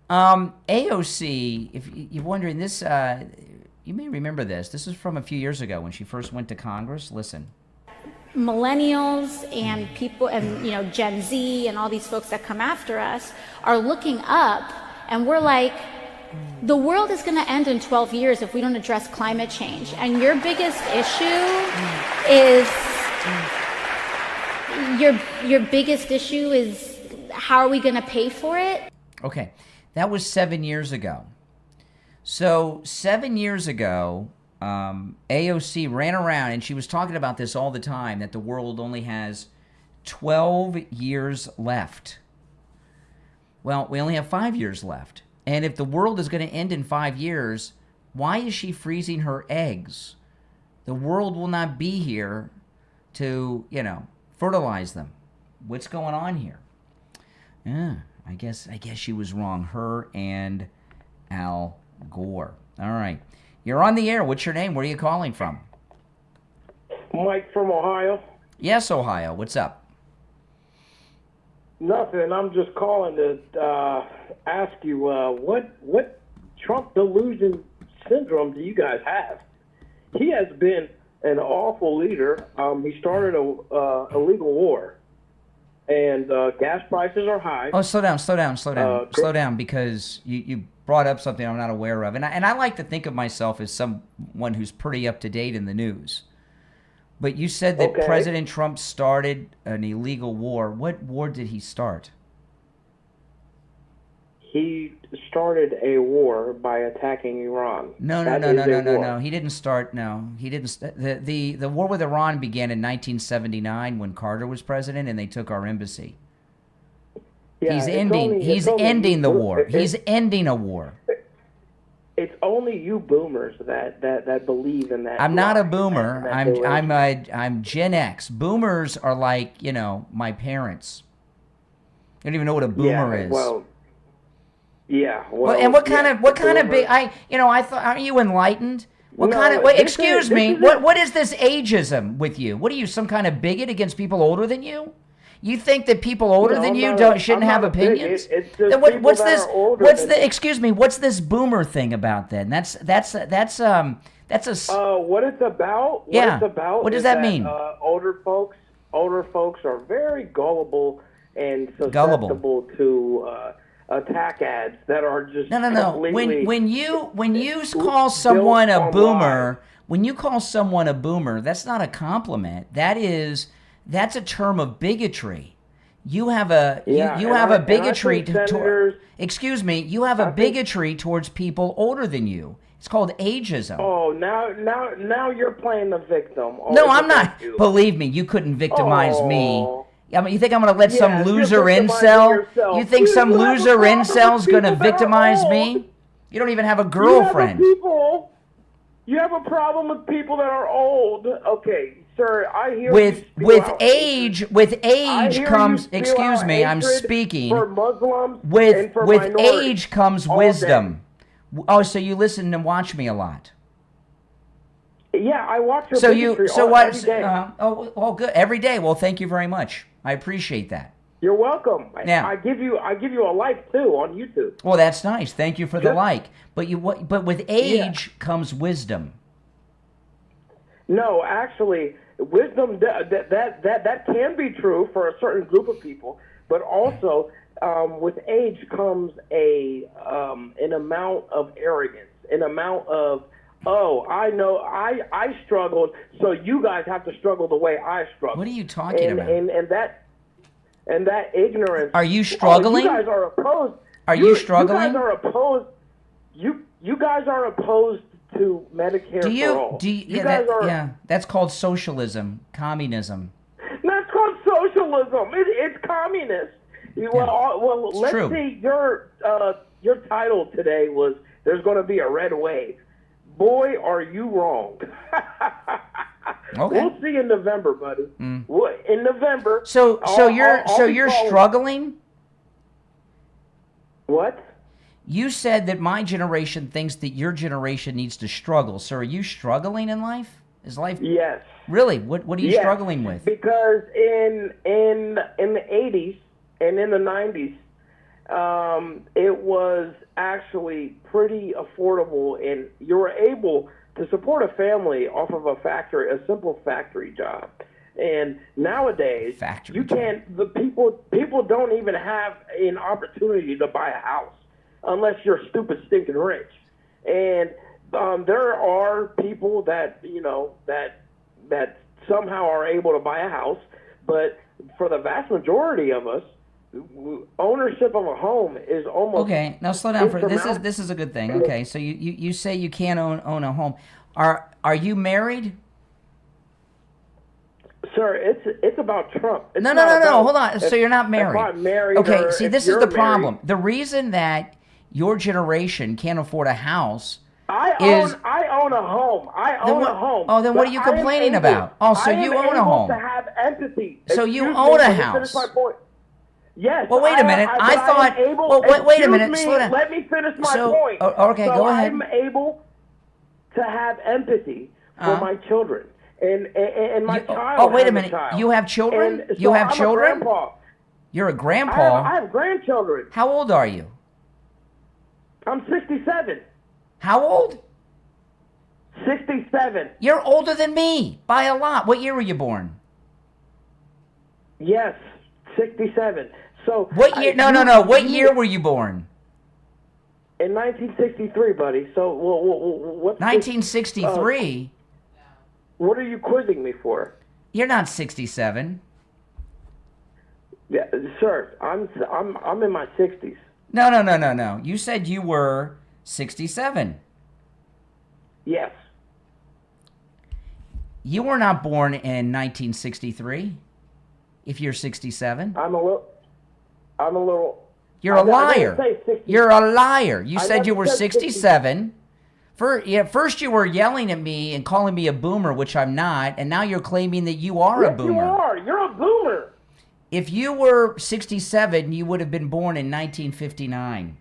AOC, if you're wondering, this, you may remember this. This is from a few years ago when she first went to Congress. Listen. Millennials and people and, Gen Z and all these folks that come after us are looking up, and we're like, the world is going to end in 12 years if we don't address climate change. And your biggest issue is your biggest issue is how are we going to pay for it? Okay, that was 7 years ago. So 7 years ago, AOC ran around and she was talking about this all the time, that the world only has 12 years left. Well, we only have 5 years left. And if the world is going to end in 5 years, why is she freezing her eggs? The world will not be here to, fertilize them. What's going on here? I guess she was wrong. Her and Al Gore. All right. You're on the air. What's your name? Where are you calling from? Mike from Ohio. Yes, Ohio. What's up? Nothing. I'm just calling to ask you what Trump delusion syndrome do you guys have? He has been an awful leader. He started a illegal war, and gas prices are high. Oh, slow down, because you brought up something I'm not aware of, and I like to think of myself as someone who's pretty up to date in the news. But you said that President Trump started an illegal war. What war did he start? he started a war by attacking Iran. No. He didn't start. No, he didn't. The war with Iran began in 1979 when Carter was president, and they took our embassy. Yeah, he's ending the war. He's ending a war. It's only you boomers that believe in that. I'm not a boomer. I'm Gen X. Boomers are like, my parents. You don't even know what a boomer is. Well, yeah. Well, and what kind of big? I thought, aren't you enlightened? What kind of? Wait, excuse me. What is this ageism with you? What are you, some kind of bigot against people older than you? You think that people older than you shouldn't have opinions? Then what's this? Excuse me. What's this boomer thing about then? That's a. What it's about? What does that mean? Older folks are very gullible and susceptible to attack ads that are just no. When you call someone a boomer, that's not a compliment. That's a term of bigotry. You have a bigotry towards people older than you. It's called ageism. Oh, now you're playing the victim. No, I'm not. Believe me, you couldn't victimize me. I mean, you think I'm going to let some loser incel? You think some loser incel's going to victimize me? You don't even have a girlfriend. You have a problem with people that are old. Okay, sir, I hear with age comes. Excuse me, I'm speaking. For Muslims with age comes wisdom. Oh, so you listen and watch me a lot. Yeah, I watch your every day. Good. Every day. Well, thank you very much. I appreciate that. You're welcome. Now, I give you a like too on YouTube. Well, that's nice. Thank you for the like. But with age comes wisdom. No, actually, wisdom that can be true for a certain group of people, but also with age comes an amount of arrogance, an amount of I know I struggled, so you guys have to struggle the way I struggled. What are you talking about? And that ignorance. Are you struggling? You guys are opposed. Are you struggling? You guys are opposed. You guys are opposed to Medicare for all. That's called socialism, communism. That's called socialism. It's communist. Well, let's see. Your title today was "There's going to be a red wave." Boy, are you wrong. Okay. We'll see in November, buddy. In November. So you're struggling? What? You said that my generation thinks that your generation needs to struggle. So are you struggling in life? Is life? Yes. Really? What are you struggling with? Because in the 80s and in the 90s, it was actually pretty affordable, and you were able to support a family off of a simple factory job. And nowadays, you can't. The people don't even have an opportunity to buy a house unless you're stupid, stinking rich. And there are people that that somehow are able to buy a house, but for the vast majority of us, ownership of a home is almost okay. Now slow down for this is a good thing. Okay, so you say you can't own a home. Are you married? Sir, it's about Trump. No. Hold on. So you're not married. I'm married. Okay. See, this is the problem. The reason that your generation can't afford a house. I own a home. I own a home. Oh, then what are you complaining about? Oh, so you own a home. I am able to have empathy. So you own a house. Finish my point. Yes. Well, wait a minute. I thought. Wait a minute. Slow down. Let me finish my point. Okay, go ahead. I'm able to have empathy for my children and my child. Oh, wait a minute. You have children? You have children? I'm a grandpa. You're a grandpa. I have grandchildren. How old are you? I'm 67. How old? 67. You're older than me by a lot. What year were you born? Yes, 67. So what year? No. What year were you born? In 1963, buddy. So what's 1963? What are you quizzing me for? You're not 67. Yeah, sir. I'm in my 60s. No. You said you were 67. Yes. You were not born in 1963. If you're 67. I'm a little. You're a liar. You're a liar. You said you were 67. First you were yelling at me and calling me a boomer, which I'm not, and now you're claiming that you are a boomer. You are. You're a boomer. If you were 67, you would have been born in 1959.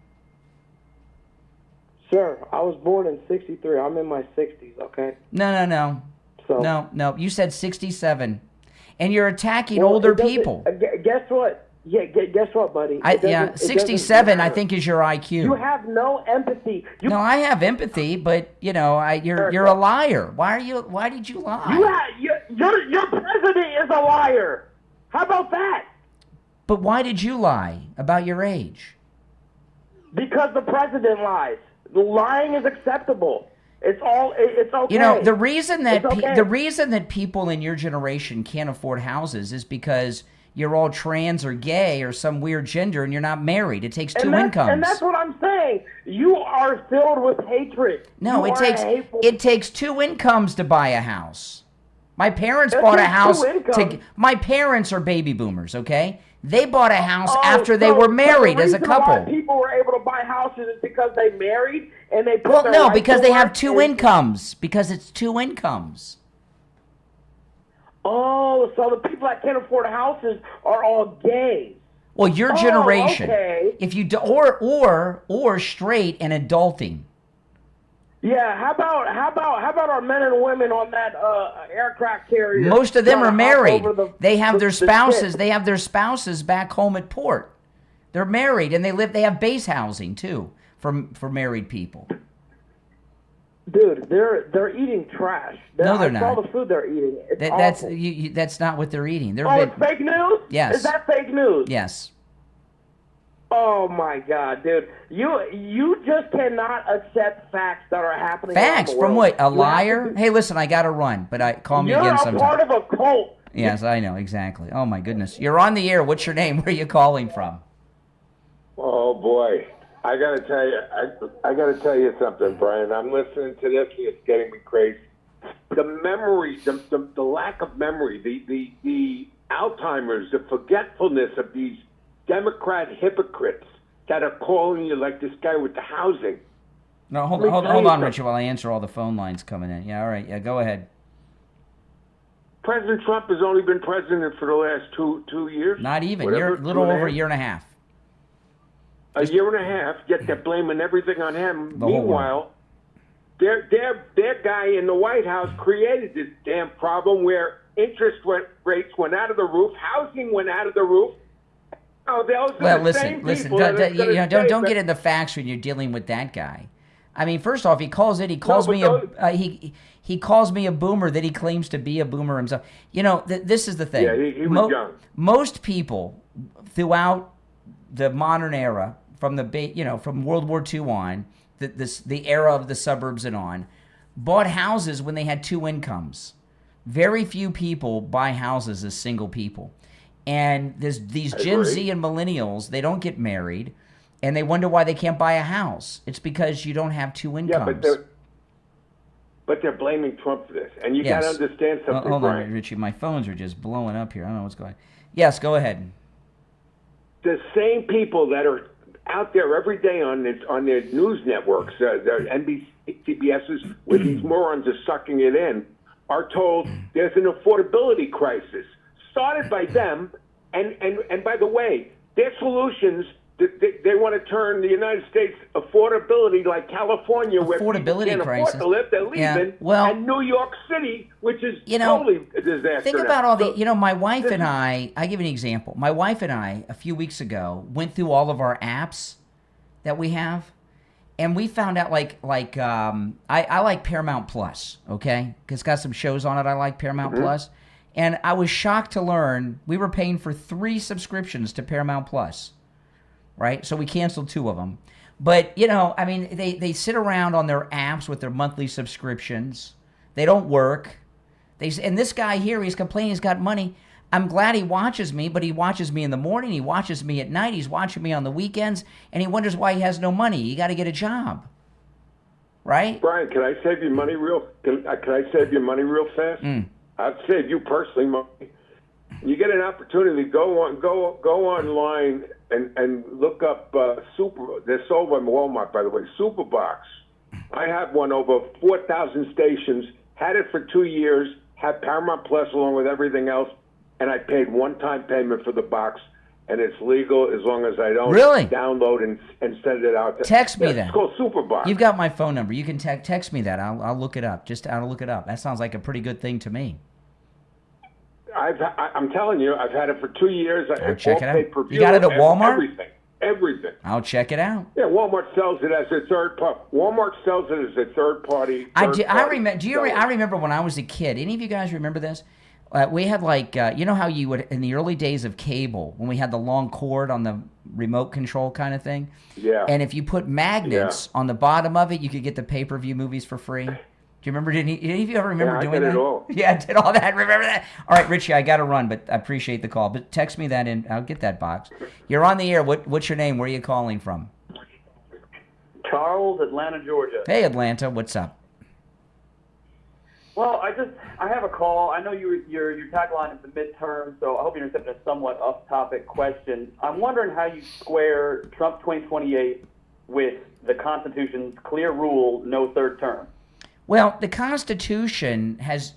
Sir, I was born in 63. I'm in my 60s, okay? No. So, No. You said 67. And you're attacking older people. Guess what? Yeah, guess what, buddy? 67, I think, is your IQ. You have no empathy. No, I have empathy, but you're a liar. Why did you lie? Your president is a liar. How about that? But why did you lie about your age? Because the president lies. The lying is acceptable. It's okay. The reason that people in your generation can't afford houses is because you're all trans or gay or some weird gender and you're not married. It takes two incomes. And that's what I'm saying. You are filled with hatred. No, it takes two incomes to buy a house. My parents bought a house. My parents are baby boomers, okay? They bought a house after they were married as a couple. Why people were able to buy houses is because they married and they put because they have two incomes. Because it's two incomes. Oh, so the people that can't afford houses are all gay. Well, your generation, okay. If you or straight and adulting. Yeah, how about our men and women on that aircraft carrier? Most of them are married. They have their spouses. They have their spouses back home at port. They're married and they have base housing too for married people. Dude, they're eating trash. No, they're not. All the food they're eating. That's not what they're eating. It's fake news? Yes. Is that fake news? Yes. Oh my God, dude! You just cannot accept facts that are happening. Facts from what? A liar? Hey, listen, I gotta run, but call me again sometime. You're a part of a cult. Yes, I know exactly. Oh my goodness, you're on the air. What's your name? Where are you calling from? Oh boy, I gotta tell you something, Brian. I'm listening to this and it's getting me crazy. The memory, the lack of memory, the Alzheimer's, the forgetfulness of these Democrat hypocrites that are calling you like this guy with the housing. No, hold on, Richard, while I answer all the phone lines coming in. Yeah, all right. Yeah, go ahead. President Trump has only been president for the last two years. Not even. A little over a year and a half. A year and a half, yet they're blaming everything on him. Meanwhile, their guy in the White House created this damn problem where interest rates went out of the roof, housing went out of the roof. Well, listen. Don't get into facts when you're dealing with that guy. I mean, first off, he calls me a boomer that he claims to be a boomer himself. This is the thing. Yeah, he was young. Most people throughout the modern era, from World War II on, the era of the suburbs and on, bought houses when they had two incomes. Very few people buy houses as single people. And these Gen Z and millennials, they don't get married, and they wonder why they can't buy a house. It's because you don't have two incomes. Yeah, but they're blaming Trump for this. And you got to understand something, Hold Brian. on, Richie. My phones are just blowing up here. I don't know what's going on. Yes, go ahead. The same people that are out there every day on their news networks, their NBC, CBS's, where these morons are sucking it in, are told there's an affordability crisis. Started by them, and by the way, their solutions, they want to turn the United States affordability like California, where people can't afford to live, they're leaving, and New York City, which is totally a disaster. Think about all my wife and I'll give you an example. My wife and I, a few weeks ago, went through all of our apps that we have, and we found out I like Paramount Plus, okay? Because it's got some shows on it I like, Paramount Plus. And I was shocked to learn we were paying for 3 subscriptions to Paramount Plus, right? So we canceled 2 of them. But, they sit around on their apps with their monthly subscriptions. They don't work. And this guy here, he's complaining he's got money. I'm glad he watches me, but he watches me in the morning, he watches me at night, he's watching me on the weekends, and he wonders why he has no money. You got to get a job, right? Brian, can I save you money Can I save you money real fast? I'd save you personally money. You get an opportunity, go online and look up They're sold by Walmart, by the way. Superbox. I have one over 4,000 stations. Had it for 2 years. Had Paramount Plus along with everything else, and I paid one-time payment for the box, and it's legal as long as I don't download and send it out. Text me that. It's called Superbox. You've got my phone number. You can text me that. I'll look it up. I'll look it up. That sounds like a pretty good thing to me. I'm telling you, I've had it for 2 years. I'll check it out. You got it at Walmart? Everything. I'll check it out. Yeah, Walmart sells it as a third party. Walmart sells it as a third party. I remember when I was a kid. Any of you guys remember this? We had you know how you would, in the early days of cable, when we had the long cord on the remote control kind of thing? Yeah. And if you put magnets on the bottom of it, you could get the pay-per-view movies for free. Do you remember? Did any of you ever remember doing that? I did it all. Yeah, I did all that. Remember that? All right, Richie, I got to run, but I appreciate the call. But text me that, and I'll get that box. You're on the air. What's your name? Where are you calling from? Charles, Atlanta, Georgia. Hey, Atlanta. What's up? Well, I have a call. I know your tagline is the midterm, so I hope you're accepting a somewhat off-topic question. I'm wondering how you square Trump 2028 with the Constitution's clear rule, no third term. Well, the Constitution has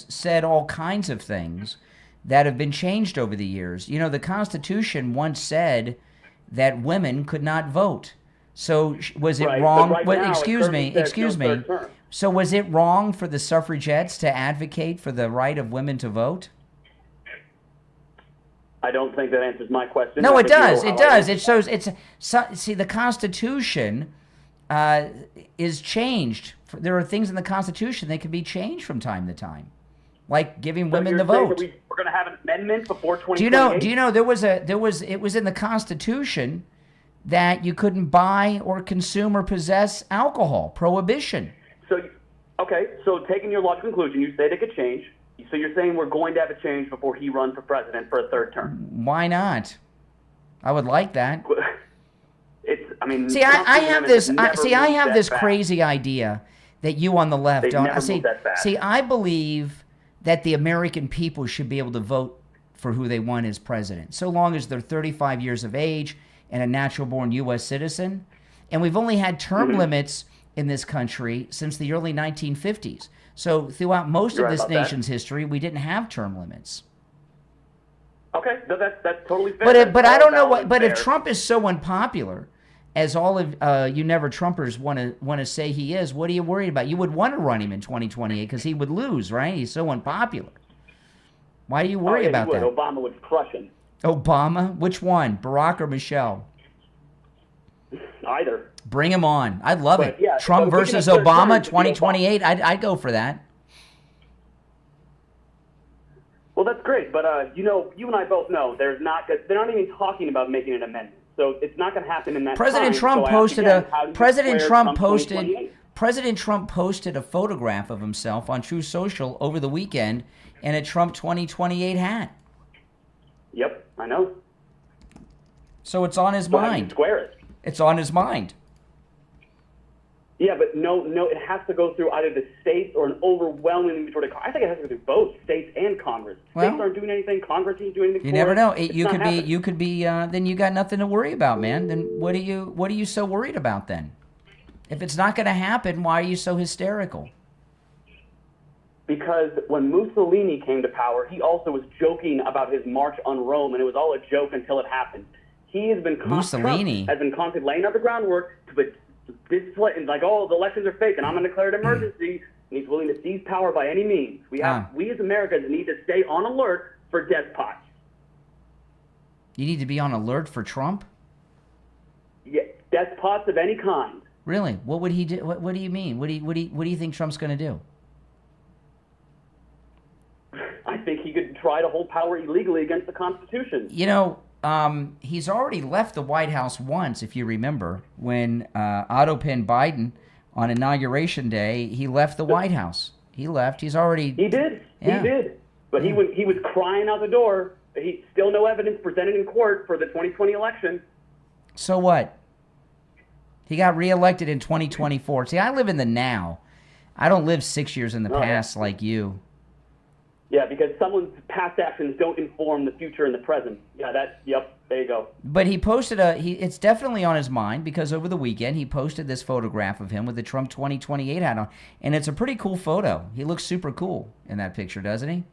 said all kinds of things that have been changed over the years. You know, the Constitution once said that women could not vote. So was it wrong? Excuse me. So was it wrong for the suffragettes to advocate for the right of women to vote? I don't think that answers my question. No, it does. It does. It shows see, the Constitution is changed. There are things in the Constitution that can be changed from time to time, like giving women the vote. We're going to have an amendment before 2028? Do you know it was in the Constitution that you couldn't buy or consume or possess alcohol, prohibition. So taking your logical conclusion, you say they could change. So you're saying we're going to have a change before he runs for president for a third term? Why not? I would like that. I have this crazy idea that you on the left don't. I believe that the American people should be able to vote for who they want as president, so long as they're 35 years of age and a natural-born U.S. citizen. And we've only had term limits in this country since the early 1950s. So throughout most of this nation's history, we didn't have term limits. Okay, that's totally fair. But I don't know what. But if Trump is so unpopular, as all of you never Trumpers want to say he is, what are you worried about? You would want to run him in 2028 because he would lose, right? He's so unpopular. Why do you worry about that? Obama would crush him. Obama? Which one? Barack or Michelle? Either. Bring him on. I'd love it. Yeah, Trump versus Obama, 2028. I'd go for that. Well, that's great, but you and I both know they're not even talking about making an amendment. So it's not going to happen in that President time. Trump President Trump posted a photograph of himself on True Social over the weekend in a Trump 2028 hat. Yep, I know. So it's on his mind. Square it. It's on his mind. Yeah, but no, it has to go through either the states or an overwhelming majority. I think it has to go through both states and Congress. States aren't doing anything. Congress isn't doing anything. You never know. You could be. Then you got nothing to worry about, man. Then what are you so worried about then? If it's not going to happen, why are you so hysterical? Because when Mussolini came to power, he also was joking about his march on Rome, and it was all a joke until it happened. He has been Mussolini has been constantly laying out the groundwork to put display and the elections are fake, and I'm going to declare an emergency. And he's willing to seize power by any means. We as Americans need to stay on alert for despots. You need to be on alert for Trump? Yeah, despots of any kind. Really? What would he do? What do you mean? What do you think Trump's going to do? I think he could try to hold power illegally against the Constitution. You know, he's already left the White House once, if you remember, when Otto pinned Biden on Inauguration Day. He left the White House. He left. He's already. He did. Yeah. He did. But he was crying out the door. He still no evidence presented in court for the 2020 election. So what? He got reelected in 2024. See, I live in the now. I don't live 6 years in the past like you. Yeah, because someone's past actions don't inform the future and the present. Yeah, yep, there you go. But he posted it's definitely on his mind because over the weekend he posted this photograph of him with the Trump 2028 hat on. And it's a pretty cool photo. He looks super cool in that picture, doesn't he?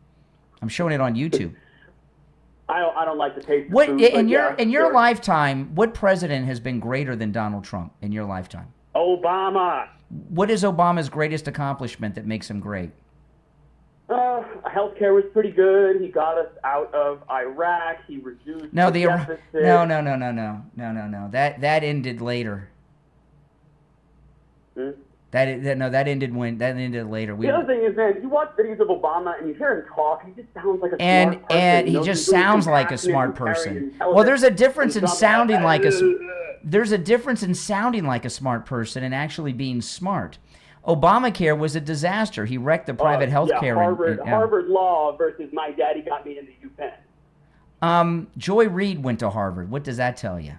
I'm showing it on YouTube. I don't like to taste the What food, in but your lifetime, what president has been greater than Donald Trump in your lifetime? Obama. What is Obama's greatest accomplishment that makes him great? Healthcare was pretty good. He got us out of Iraq. He reduced the deficit. No. That ended later. That ended later. The other thing is, man, you watch videos of Obama and you hear him talk, he just sounds like a smart person. And he just sounds like a smart person. Well, there's a difference in sounding like a smart person and actually being smart. Obamacare was a disaster. He wrecked the private health care. Harvard Law versus my daddy got me into UPenn. Joy Reid went to Harvard. What does that tell you?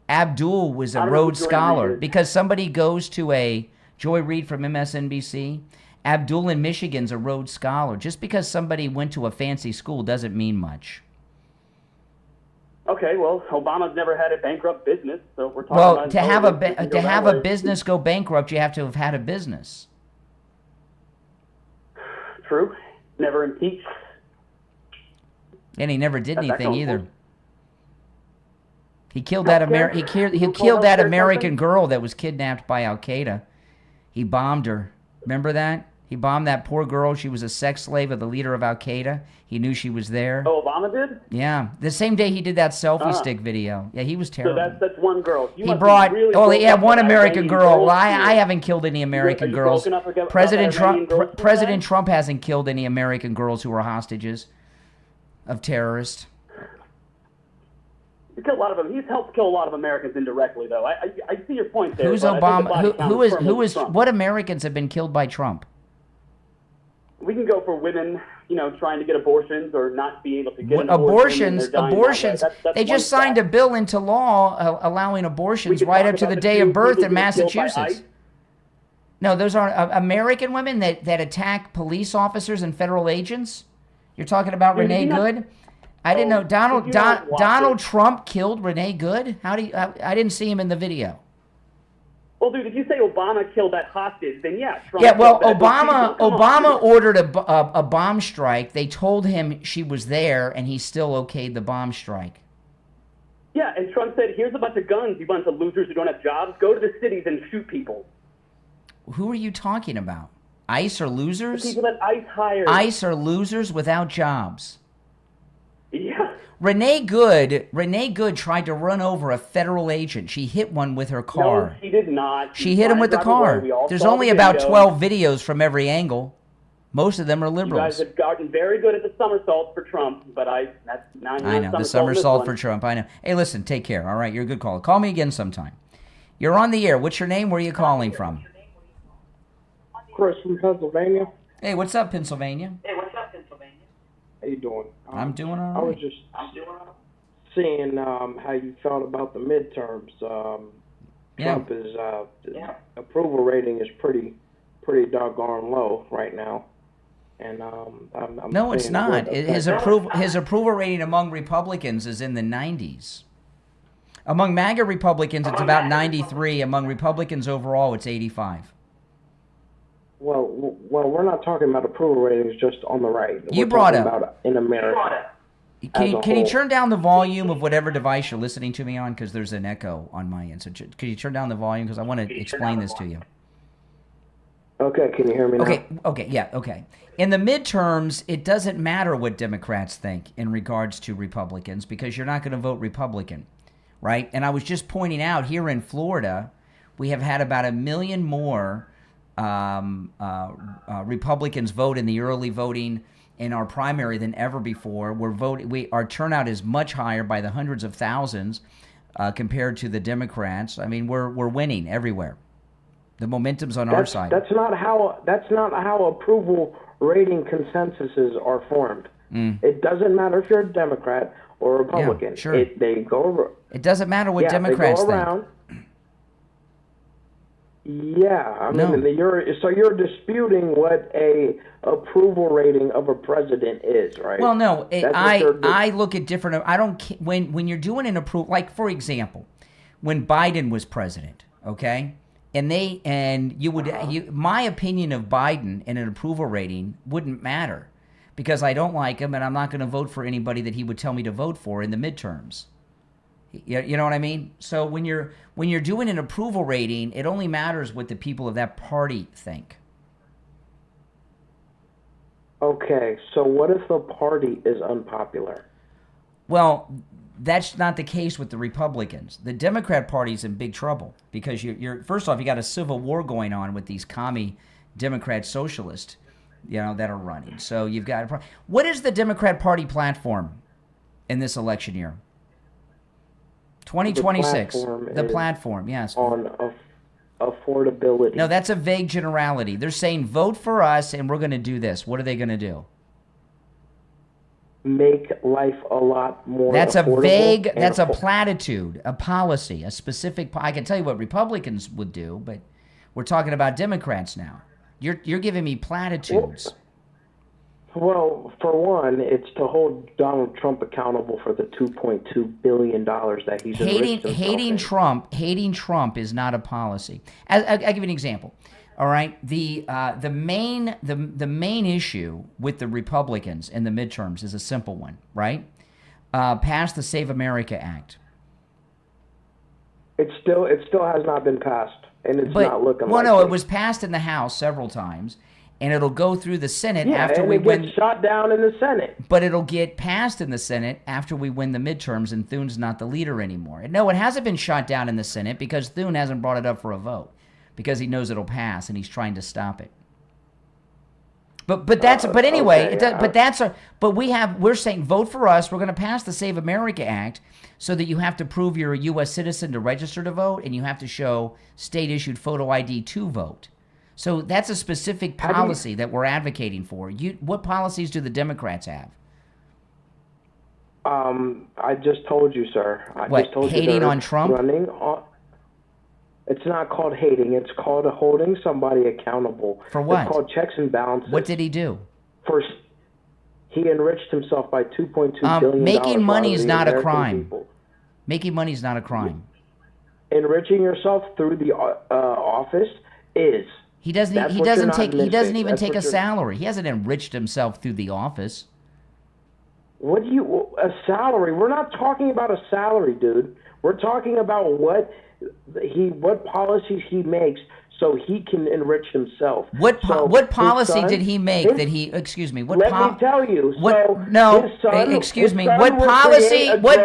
Abdul was a Rhodes Scholar. Because somebody goes to Joy Reid from MSNBC, Abdul in Michigan's a Rhodes Scholar. Just because somebody went to a fancy school doesn't mean much. Okay, well, Obama's never had a bankrupt business, so we're talking about... Well, to have a business go bankrupt, you have to have had a business. True. Never impeached. And he never did anything either. He killed that American girl that was kidnapped by Al Qaeda. He bombed her. Remember that? He bombed that poor girl. She was a sex slave of the leader of Al Qaeda. He knew she was there. Oh, Obama did? Yeah, the same day he did that selfie stick video. Yeah, he was terrible. So that's one girl. He brought one American girl. Well, I haven't killed any American girls. President Trump hasn't killed any American girls who were hostages of terrorists. He killed a lot of them. He's helped kill a lot of Americans indirectly, though. I see your point there. Who's Obama? What Americans have been killed by Trump? We can go for women, trying to get abortions or not being able to get an abortion. Abortions. They just signed a bill into law allowing abortions right up to the day of birth in Massachusetts. No, those aren't American women that attack police officers and federal agents. You're talking about Renee Good? I didn't know Donald Trump killed Renee Good. I didn't see him in the video. Well, dude, if you say Obama killed that hostage, then yeah. Trump Obama ordered a bomb strike. They told him she was there, and he still okayed the bomb strike. Yeah, and Trump said, "Here's a bunch of guns, you bunch of losers who don't have jobs. Go to the cities and shoot people." Who are you talking about? ICE are losers? The people that ICE hired. ICE are losers without jobs. Yeah. Renee Good tried to run over a federal agent. She hit one with her car. No, she did not. She hit him with the car. There's only about 12 videos from every angle. Most of them are liberals. You guys have gotten very good at the somersault for Trump, but I know the somersault for Trump. I know. Hey, listen, take care. All right, you're a good caller. Call me again sometime. You're on the air. What's your name? Where are you calling from? Chris from Pennsylvania. Hey, what's up, Pennsylvania? How you doing? I'm doing all right. I was just seeing how you felt about the midterms. Trump is approval rating is pretty doggone low right now, and I'm no, it's not. His approval rating among Republicans is in the 90s. Among MAGA Republicans, it's about 93. Among Republicans overall, it's 85. Well, we're not talking about approval ratings just on the right. You brought up about in America. Can you turn down the volume of whatever device you're listening to me on? Because there's an echo on my end. So could you turn down the volume? Because I want to explain this to you. Okay, can you hear me now? Okay. In the midterms, it doesn't matter what Democrats think in regards to Republicans because you're not going to vote Republican, right? And I was just pointing out here in Florida, we have had about 1 million more Republicans vote in the early voting in our primary than ever before. Our turnout is much higher by the hundreds of thousands compared to the Democrats. I mean, we're winning everywhere. The momentum's on our side. That's not how approval rating consensuses are formed. It doesn't matter if you're a Democrat or a Republican. Yeah, sure. It doesn't matter what Democrats they go around. Yeah, I mean, you're disputing what a approval rating of a president is, right? Well, no, I look at different. I don't when you're doing an approval, like for example, when Biden was president, okay, my opinion of Biden and an approval rating wouldn't matter because I don't like him and I'm not going to vote for anybody that he would tell me to vote for in the midterms. You know what I mean? So when you're doing an approval rating, it only matters what the people of that party think. Okay, so what if the party is unpopular? Well, that's not the case with the Republicans. The Democrat Party's in big trouble because you're first off, you got a civil war going on with these commie Democrat socialists, that are running. So you've got what is the Democrat Party platform in this election year? 2026. The platform, yes. On affordability. No, that's a vague generality. They're saying vote for us and we're going to do this. What are they going to do? Make life a lot more That's affordable. That's a platitude, a policy, a specific. I can tell you what Republicans would do, but we're talking about Democrats now. You're giving me platitudes. Well, for one, it's to hold Donald Trump accountable for the $2.2 billion that he's hating Trump is not a policy. I'll give you an example. All right, the main issue with the Republicans in the midterms is a simple one, right? Pass the Save America Act. It still has not been passed, and it's not looking. Well, no, it was passed in the House several times. And it'll go through the Senate after we win. It gets shot down in the Senate. But it'll get passed in the Senate after we win the midterms and Thune's not the leader anymore. And no, it hasn't been shot down in the Senate because Thune hasn't brought it up for a vote because he knows it'll pass and he's trying to stop it. But we're saying vote for us. We're going to pass the Save America Act so that you have to prove you're a U.S. citizen to register to vote and you have to show state-issued photo ID to vote. So that's a specific policy that we're advocating for. What policies do the Democrats have? I just told you, sir. Hating on Trump? It's not called hating. It's called holding somebody accountable. For what? It's called checks and balances. What did he do? First, he enriched himself by $2.2 billion. Making money is not a crime. Making money is not a crime. Enriching yourself through the office is. He doesn't even take a salary. He hasn't enriched himself through the office. A salary? We're not talking about a salary, dude. We're talking about what policies he makes so he can enrich himself. What policy did he make that he? Excuse me. Let me tell you. Excuse me. What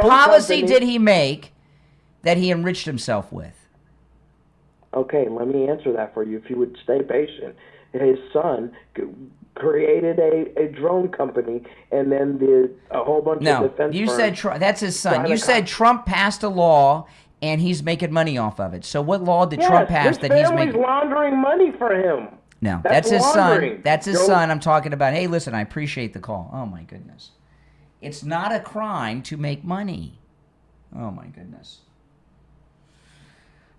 policy did he make that he enriched himself with? Okay, let me answer that for you if you would stay patient. His son created a drone company, and then a whole bunch of defense you firms. said that's his son. You said Trump passed a law, and he's making money off of it. So what law did Trump pass that he's making? His family's laundering money for him. No, that's his son. That's his son I'm talking about. Hey, listen, I appreciate the call. Oh, my goodness. It's not a crime to make money. Oh, my goodness.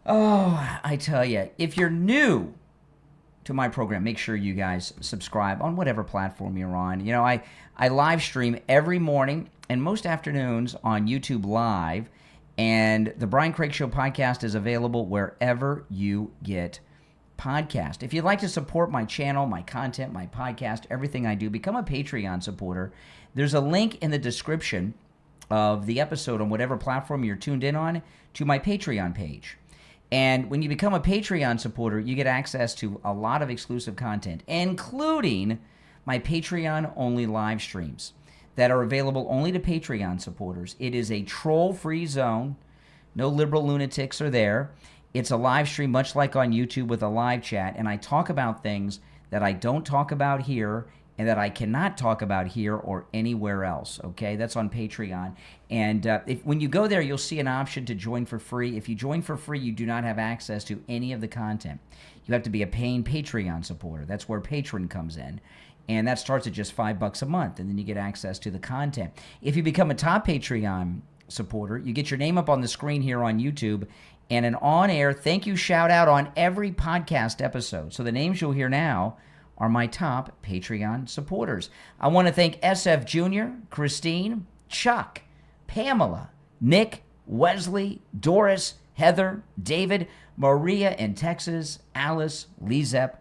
Oh, I tell you, if you're new to my program, make sure you guys subscribe on whatever platform you're on. I live stream every morning and most afternoons on YouTube Live, and the Brian Craig Show podcast is available wherever you get podcasts. If you'd like to support my channel, my content, my podcast, everything I do, become a Patreon supporter. There's a link in the description of the episode on whatever platform you're tuned in on to my Patreon page. And when you become a Patreon supporter, you get access to a lot of exclusive content, including my Patreon-only live streams that are available only to Patreon supporters. It is a troll-free zone. No liberal lunatics are there. It's a live stream, much like on YouTube, with a live chat, and I talk about things that I don't talk about here and that I cannot talk about here or anywhere else, okay? That's on Patreon. And when you go there, you'll see an option to join for free. If you join for free, you do not have access to any of the content. You have to be a paying Patreon supporter. That's where Patron comes in. And that starts at just $5 a month, and then you get access to the content. If you become a top Patreon supporter, you get your name up on the screen here on YouTube and an on-air thank you shout-out on every podcast episode. So the names you'll hear now are my top Patreon supporters. I want to thank SF Jr., Christine, Chuck, Pamela, Nick, Wesley, Doris, Heather, David, Maria in Texas, Alice, Lizep,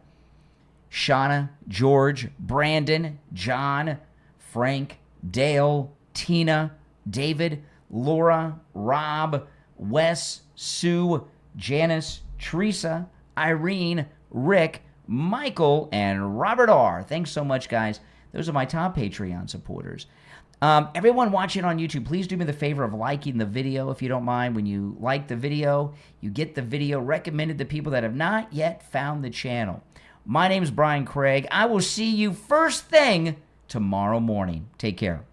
Shauna, George, Brandon, John, Frank, Dale, Tina, David, Laura, Rob, Wes, Sue, Janice, Teresa, Irene, Rick, Michael, and Robert R. Thanks so much, guys. Those are my top Patreon supporters. Everyone watching on YouTube, please do me the favor of liking the video if you don't mind. When you like the video, you get the video recommended to people that have not yet found the channel. My name's Brian Craig. I will see you first thing tomorrow morning. Take care.